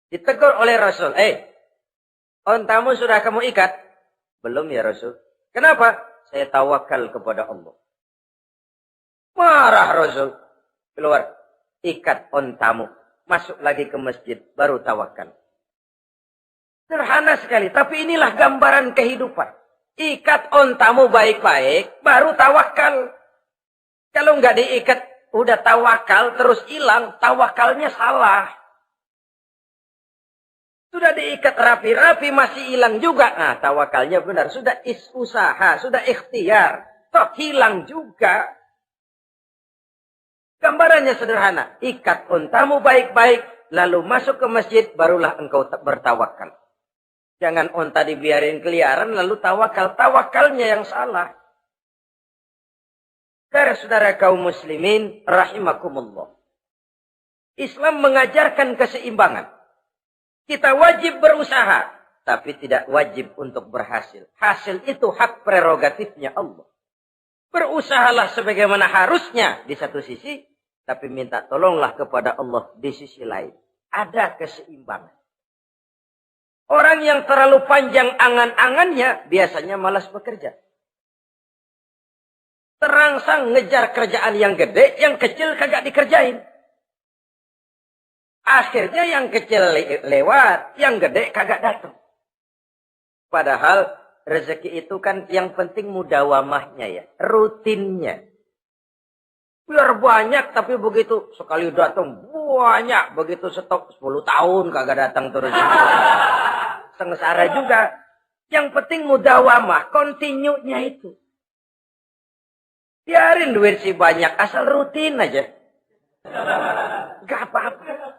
Ditegur oleh Rasul, ontamu sudah kamu ikat? Belum ya Rasul. Kenapa? Saya tawakal kepada Allah. Marah Rasul. Keluar, ikat ontamu, masuk lagi ke masjid, baru tawakal. Sederhana sekali, tapi inilah gambaran kehidupan. Ikat ontamu baik-baik, baru tawakal. Kalau nggak diikat, udah tawakal, terus hilang, tawakalnya salah. Sudah diikat rapi-rapi, masih hilang juga. Nah, tawakalnya benar. Sudah usaha, sudah ikhtiar. Toh hilang juga. Gambarannya sederhana. Ikat ontamu baik-baik, lalu masuk ke masjid, barulah engkau bertawakal. Jangan onta dibiarin keliaran lalu tawakal. Tawakalnya yang salah. Saudara kaum muslimin rahimakumullah. Islam mengajarkan keseimbangan. Kita wajib berusaha, tapi tidak wajib untuk berhasil. Hasil itu hak prerogatifnya Allah. Berusahalah sebagaimana harusnya di satu sisi, tapi minta tolonglah kepada Allah di sisi lain. Ada keseimbangan. Orang yang terlalu panjang angan-angannya biasanya malas bekerja. Terangsang ngejar kerjaan yang gede, yang kecil kagak dikerjain. Akhirnya yang kecil lewat, yang gede kagak datang. Padahal rezeki itu kan yang penting mudawamahnya ya, rutinnya. Biar banyak tapi begitu sekali datang banyak, begitu stok 10 tahun kagak datang terus. Sengsara juga. Yang penting mudawamah, continue-nya itu. Biarin duit sih banyak, asal rutin aja. Gak apa-apa.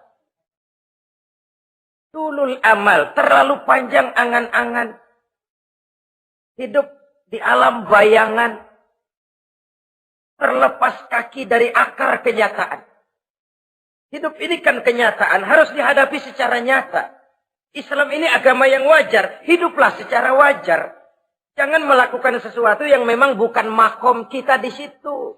Tulul amal, terlalu panjang angan-angan. Hidup di alam bayangan. Terlepas kaki dari akar kenyataan. Hidup ini kan kenyataan, harus dihadapi secara nyata. Islam ini agama yang wajar, hiduplah secara wajar. Jangan melakukan sesuatu yang memang bukan makom kita di situ.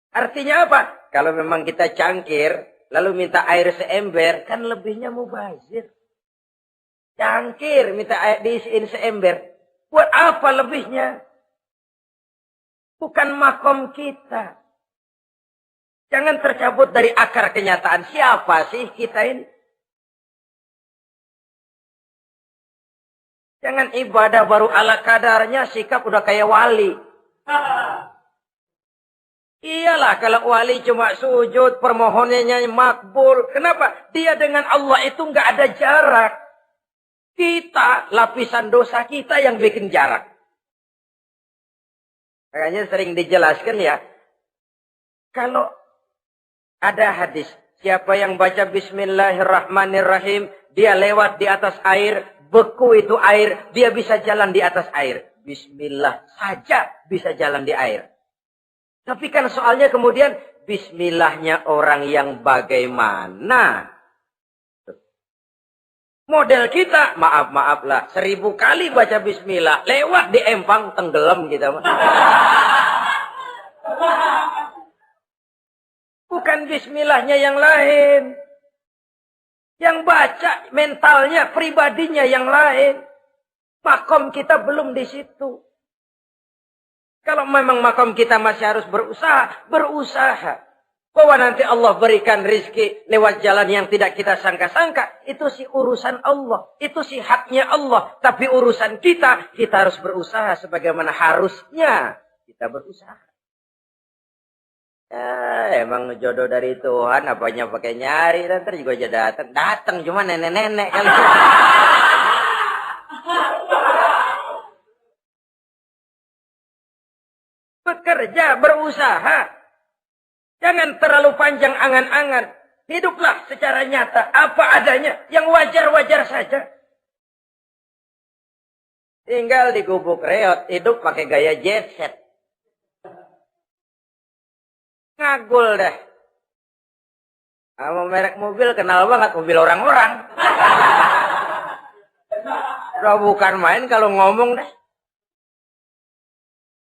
Artinya apa? Kalau memang kita cangkir, lalu minta air seember, kan lebihnya mubazir. Cangkir minta air diisiin seember. Buat apa lebihnya? Bukan makom kita. Jangan tercabut dari akar kenyataan. Siapa sih kita ini? Jangan ibadah baru ala kadarnya, sikap udah kayak wali. Iyalah kalau wali cuma sujud, permohonannya makbul. Kenapa? Dia dengan Allah itu nggak ada jarak. Kita, lapisan dosa kita yang bikin jarak. Makanya sering dijelaskan ya. Kalau ada hadis, siapa yang baca Bismillahirrahmanirrahim, dia lewat di atas air, beku itu air, dia bisa jalan di atas air. Bismillah saja bisa jalan di air. Tapi kan soalnya kemudian bismillahnya orang yang bagaimana? Model kita, maaf lah, 1000 kali baca bismillah, lewat di empang tenggelam kita. Bukan bismillahnya yang lain. Yang baca mentalnya, pribadinya yang lain. Makom kita belum di situ. Kalau memang makom kita masih harus berusaha. Bahwa nanti Allah berikan rizki lewat jalan yang tidak kita sangka-sangka. Itu sih urusan Allah. Itu sih haknya Allah. Tapi urusan kita harus berusaha sebagaimana harusnya kita berusaha. Ya, emang jodoh dari Tuhan, apanya pakai nyari, nanti juga aja datang cuma nenek-nenek kali. Bekerja, berusaha. Jangan terlalu panjang angan-angan. Hiduplah secara nyata, apa adanya, yang wajar-wajar saja. Tinggal di gubuk reot, hidup pakai gaya jet set. Ngagul dah. Sama merek mobil kenal banget, mobil orang-orang. Udah bukan main kalau ngomong dah.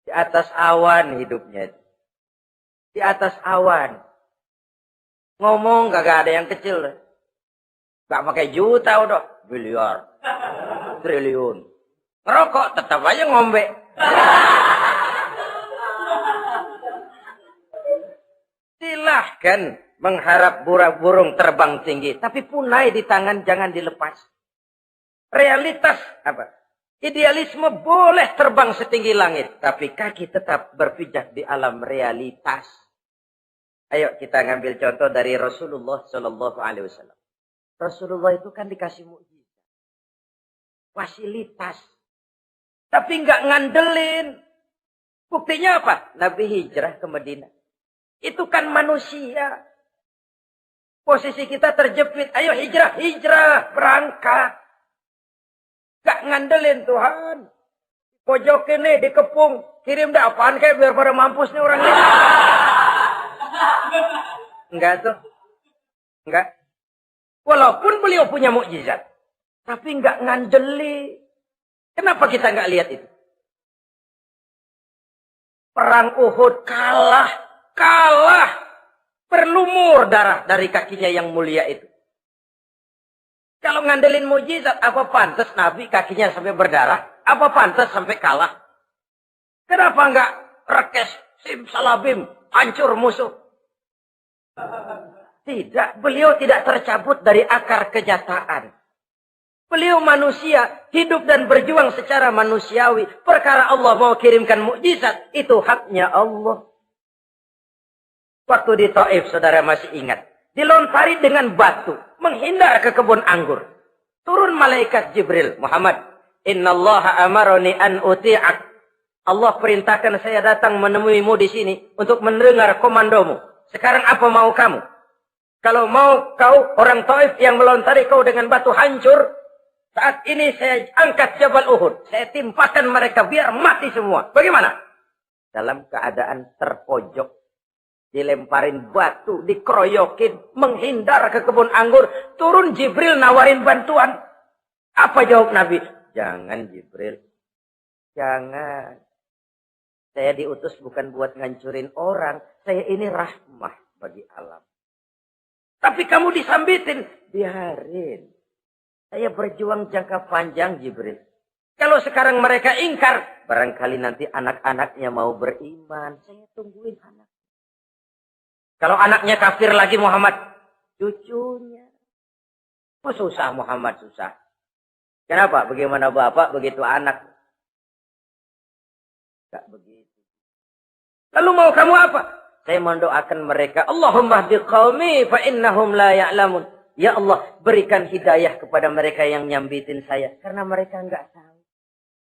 Di atas awan hidupnya. Di atas awan. Ngomong kagak ada yang kecil dah. Gak pakai juta udah. Miliar. Triliun. Ngerokok tetap aja ngombe. Silahkan mengharap burung terbang tinggi. Tapi punai di tangan jangan dilepas. Realitas apa? Idealisme boleh terbang setinggi langit. Tapi kaki tetap berpijak di alam realitas. Ayo kita ngambil contoh dari Rasulullah SAW. Rasulullah itu kan dikasih mukjizat. Fasilitas. Tapi nggak ngandelin. Buktinya apa? Nabi hijrah ke Madinah. Itu kan manusia. Posisi kita terjepit. Ayo hijrah, berangkat. Gak ngandelin Tuhan. Pojok ini dikepung. Kirim dah apaan kayak biar pada mampus nih orang ini. Enggak tuh. Enggak. Walaupun beliau punya mukjizat. Tapi enggak ngandeli. Kenapa kita enggak lihat itu? Perang Uhud kalah. Berlumur darah dari kakinya yang mulia itu. Kalau ngandelin mujizat, apa pantas Nabi kakinya sampai berdarah? Apa pantas sampai kalah? Kenapa enggak rekes, simsalabim, hancur musuh? Tidak, beliau tidak tercabut dari akar kenyataan. Beliau manusia, hidup dan berjuang secara manusiawi. Perkara Allah mau kirimkan mukjizat, itu haknya Allah. Waktu di Taif, saudara masih ingat. Dilontari dengan batu. Menghindar ke kebun anggur. Turun malaikat Jibril. Muhammad. Innallaha amaroni an uti'ak. Allah perintahkan saya datang menemuimu di sini. Untuk mendengar komandomu. Sekarang apa mau kamu? Kalau mau kau orang Taif yang melontari kau dengan batu hancur. Saat ini saya angkat Jabal Uhud. Saya timpakan mereka biar mati semua. Bagaimana? Dalam keadaan terpojok. Dilemparin batu, dikeroyokin, menghindar ke kebun anggur. Turun Jibril nawarin bantuan. Apa jawab Nabi? Jangan Jibril. Jangan. Saya diutus bukan buat ngancurin orang. Saya ini rahmah bagi alam. Tapi kamu disambitin. Biarin. Saya berjuang jangka panjang, Jibril. Kalau sekarang mereka ingkar, barangkali nanti anak-anaknya mau beriman. Saya tungguin anak. Kalau anaknya kafir lagi Muhammad, cucunya. Oh, susah Muhammad, susah. Kenapa? Bagaimana bapak, begitu anak. Gak begitu. Lalu mau kamu apa? Saya mendoakan mereka. Allahumma hdi qaumi fa innahum la ya'lamun. Ya Allah, berikan hidayah kepada mereka yang nyambitin saya. Karena mereka enggak tahu.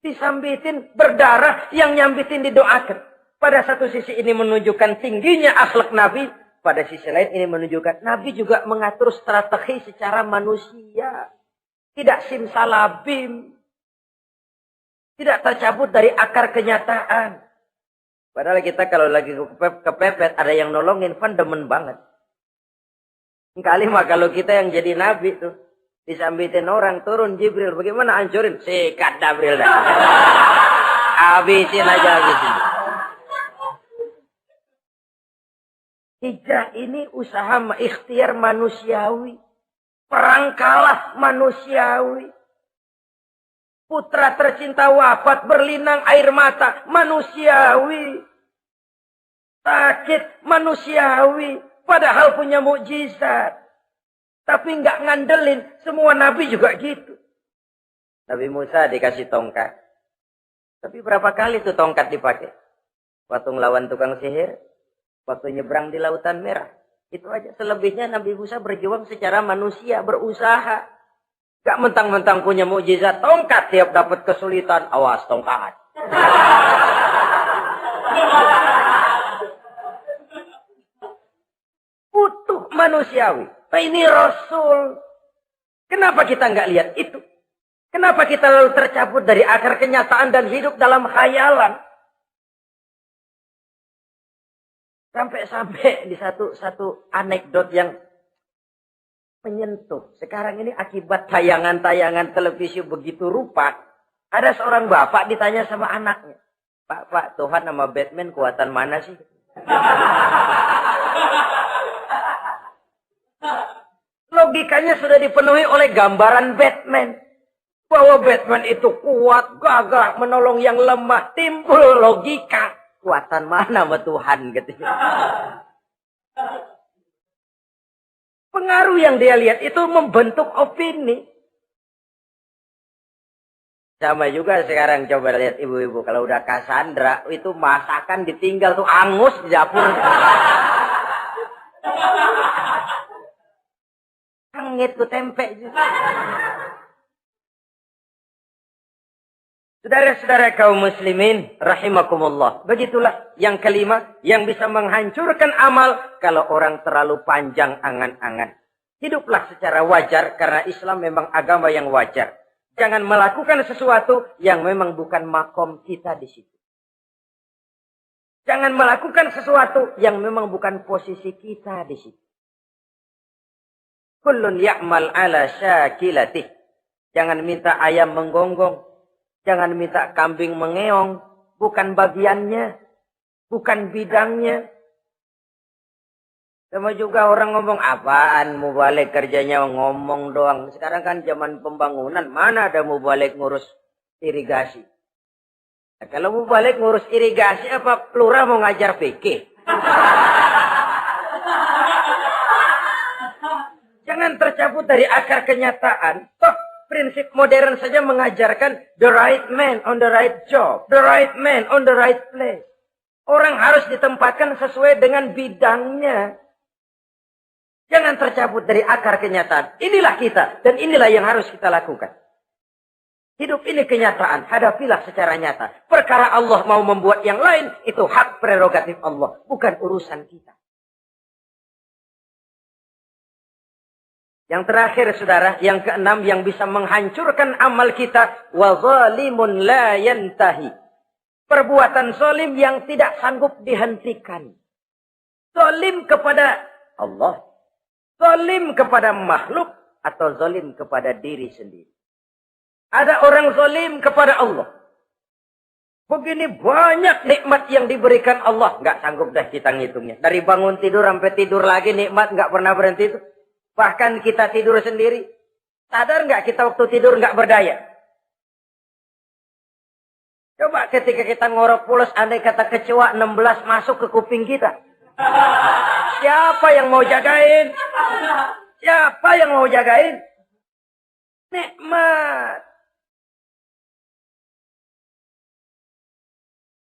Disambitin, berdarah, yang nyambitin didoakan. Pada satu sisi ini menunjukkan tingginya akhlak Nabi. Pada sisi lain ini menunjukkan Nabi juga mengatur strategi secara manusia. Tidak simsalabim. Tidak tercabut dari akar kenyataan. Padahal kita kalau lagi kepepet, ada yang nolongin, kan demen banget. Kali mah kalau kita yang jadi Nabi tuh, disambitin orang, turun Jibril. Bagaimana hancurin? Sikat Jibril dah. Habisin aja, habisin. Hijrah ini usaha ikhtiar manusiawi. Perang kalah manusiawi. Putra tercinta wafat berlinang air mata manusiawi. Sakit manusiawi. Padahal punya mukjizat. Tapi enggak ngandelin. Semua nabi juga gitu. Nabi Musa dikasih tongkat. Tapi berapa kali tuh tongkat dipakai? Waktu ngelawan tukang sihir. Waktu nyebrang di Lautan Merah. Itu aja. Selebihnya Nabi Musa berjuang secara manusia. Berusaha. Gak mentang-mentang punya mukjizat. Tongkat tiap dapat kesulitan. Awas tongkat. Utuh manusiawi. Nah, ini Rasul. Kenapa kita nggak lihat itu? Kenapa kita lalu tercabut dari akar kenyataan dan hidup dalam khayalan? Sampai-sampai di satu anekdot yang menyentuh. Sekarang ini akibat tayangan-tayangan televisi begitu rupa. Ada seorang bapak ditanya sama anaknya. Pak, Tuhan sama Batman kuatan mana sih? Logikanya sudah dipenuhi oleh gambaran Batman. Bahwa Batman itu kuat, gagah, menolong yang lemah. Timbul logika. Kuatan mana sama Tuhan gitu. Pengaruh yang dia lihat itu membentuk opini. Sama juga sekarang coba lihat ibu-ibu. Kalau udah Cassandra, itu masakan ditinggal tuh angus di dapur. Kangit tuh tempe. Saudara-saudara kaum muslimin, rahimakumullah. Begitulah yang kelima, yang bisa menghancurkan amal kalau orang terlalu panjang angan-angan. Hiduplah secara wajar karena Islam memang agama yang wajar. Jangan melakukan sesuatu yang memang bukan makom kita di situ. Jangan melakukan sesuatu yang memang bukan posisi kita di situ. Kullun ya'mal ala syakilatih. Jangan minta ayam menggonggong. Jangan minta kambing mengeong. Bukan bagiannya. Bukan bidangnya. Sama juga orang ngomong, apaan mubalik kerjanya ngomong doang. Sekarang kan zaman pembangunan. Mana ada mubalik ngurus irigasi. Nah, kalau mubalik ngurus irigasi, apa lurah mau ngajar fikih? Jangan tercabut dari akar kenyataan. Toh, prinsip modern saja mengajarkan the right man on the right job. The right man on the right place. Orang harus ditempatkan sesuai dengan bidangnya. Jangan tercabut dari akar kenyataan. Inilah kita. Dan inilah yang harus kita lakukan. Hidup ini kenyataan. Hadapilah secara nyata. Perkara Allah mau membuat yang lain. Itu hak prerogatif Allah. Bukan urusan kita. Yang terakhir saudara, yang keenam yang bisa menghancurkan amal kita, wa zalimun la yantahi. Perbuatan zalim yang tidak sanggup dihentikan. Zalim kepada Allah, zalim kepada makhluk, atau zalim kepada diri sendiri. Ada orang zalim kepada Allah. Begini banyak nikmat yang diberikan Allah, nggak sanggup dah kita ngitungnya. Dari bangun tidur sampai tidur lagi nikmat nggak pernah berhenti itu. Bahkan kita tidur sendiri. Sadar nggak kita waktu tidur nggak berdaya? Coba ketika kita ngorok pulas, andai kata kecoa 16 masuk ke kuping kita. Siapa yang mau jagain? Siapa yang mau jagain? Nikmat.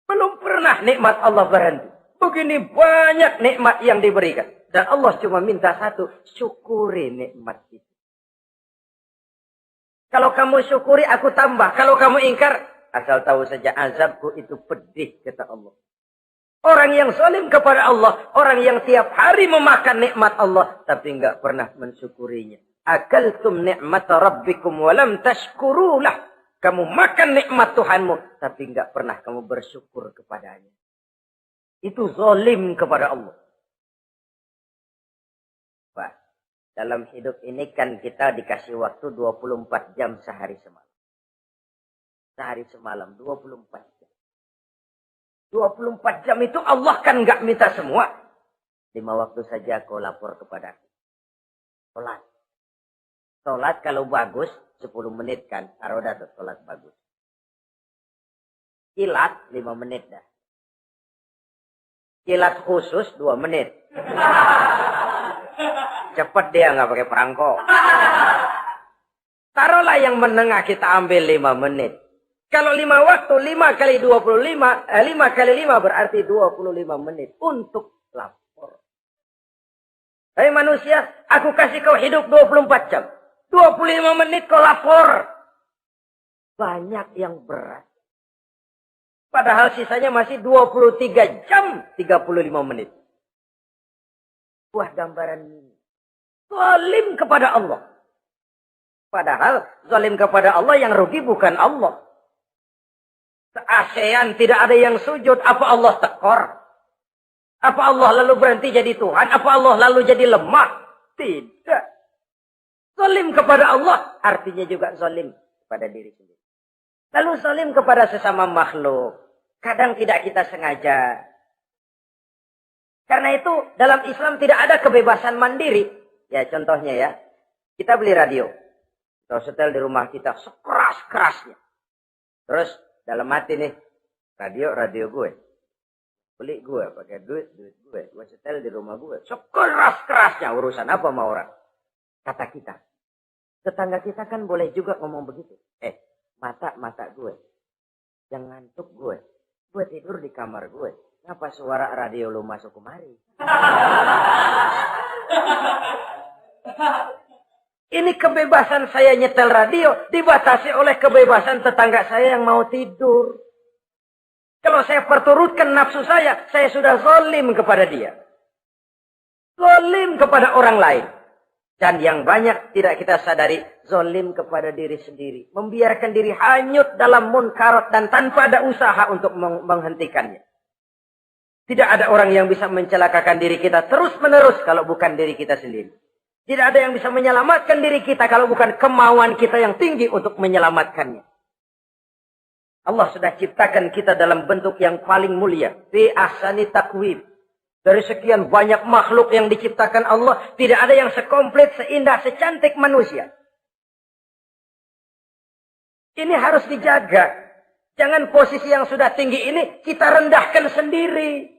Belum pernah nikmat Allah berhenti. Begini banyak nikmat yang diberikan. Dan Allah cuma minta satu, syukuri nikmat itu. Kalau kamu syukuri, aku tambah. Kalau kamu ingkar, asal tahu saja azabku itu pedih, kata Allah. Orang yang zalim kepada Allah, orang yang tiap hari memakan nikmat Allah, tapi enggak pernah mensyukurinya. Akaltum ni'mat rabbikum walam tashkurulah. Kamu makan nikmat Tuhanmu, tapi enggak pernah kamu bersyukur kepadanya. Itu zalim kepada Allah. Wah, dalam hidup ini kan kita dikasih waktu 24 jam sehari semalam. Sehari semalam, 24 jam. 24 jam itu Allah kan enggak minta semua. 5 waktu saja kau lapor kepada aku. Sholat. Sholat kalau bagus, 10 menit kan. Aroda tuh sholat bagus. Kilat, 5 menit dah. Kilat khusus, 2 menit. Cepat dia nggak pakai perangko. Taruhlah yang menengah kita ambil 5 menit. Kalau 5 waktu, 5 kali 25, 5 kali 5 berarti 25 menit untuk lapor. Hai manusia, aku kasih kau hidup 24 jam. 25 menit kau lapor. Banyak yang berat. Padahal sisanya masih 23 jam 35 menit. Buah gambaran zalim kepada Allah. Padahal zalim kepada Allah yang rugi bukan Allah. Se-ASEAN tidak ada yang sujud. Apa Allah tekor? Apa Allah lalu berhenti jadi Tuhan? Apa Allah lalu jadi lemah? Tidak. Zalim kepada Allah artinya juga zalim kepada diri sendiri. Lalu zalim kepada sesama makhluk. Kadang tidak kita sengaja. Karena itu dalam Islam tidak ada kebebasan mandiri. Ya contohnya ya. Kita beli radio. Kita setel di rumah kita sekeras-kerasnya. Terus dalam hati nih. Radio gue. Beli gue pakai duit gue. Gue setel di rumah gue. Sekeras-kerasnya urusan apa sama orang. Kata kita. Tetangga kita kan boleh juga ngomong begitu. Mata gue. Jangan ngantuk gue. Gue tidur di kamar gue. Ngapa suara radio lu masuk kemari? Ini kebebasan saya nyetel radio dibatasi oleh kebebasan tetangga saya yang mau tidur. Kalau saya perturutkan nafsu saya sudah zalim kepada dia. Zalim kepada orang lain. Dan yang banyak tidak kita sadari, zalim kepada diri sendiri. Membiarkan diri hanyut dalam munkarat dan tanpa ada usaha untuk menghentikannya. Tidak ada orang yang bisa mencelakakan diri kita terus-menerus kalau bukan diri kita sendiri. Tidak ada yang bisa menyelamatkan diri kita kalau bukan kemauan kita yang tinggi untuk menyelamatkannya. Allah sudah ciptakan kita dalam bentuk yang paling mulia. Fi ahsani taqwim. Dari sekian banyak makhluk yang diciptakan Allah, tidak ada yang sekomplit, seindah, secantik manusia. Ini harus dijaga. Jangan posisi yang sudah tinggi ini kita rendahkan sendiri.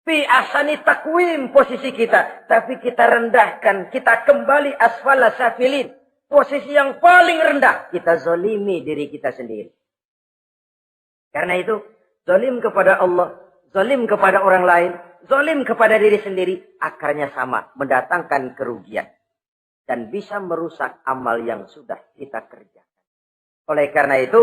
Fi ahsani taqwim posisi kita. Tapi kita rendahkan. Kita kembali asfala safilin. Posisi yang paling rendah. Kita zalimi diri kita sendiri. Karena itu, zalim kepada Allah, zalim kepada orang lain, zalim kepada diri sendiri, akarnya sama, mendatangkan kerugian. Dan bisa merusak amal yang sudah kita kerjakan. Oleh karena itu,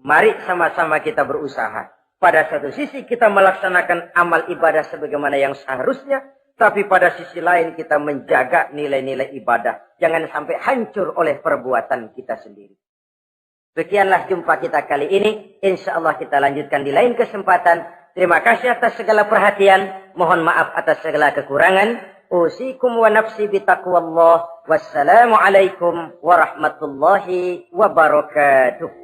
mari sama-sama kita berusaha. Pada satu sisi kita melaksanakan amal ibadah sebagaimana yang seharusnya. Tapi pada sisi lain kita menjaga nilai-nilai ibadah. Jangan sampai hancur oleh perbuatan kita sendiri. Sekianlah jumpa kita kali ini. Insya Allah kita lanjutkan di lain kesempatan. Terima kasih atas segala perhatian. Mohon maaf atas segala kekurangan. Usikum wa nafsi bitaqwallah. Wassalamualaikum warahmatullahi wabarakatuh.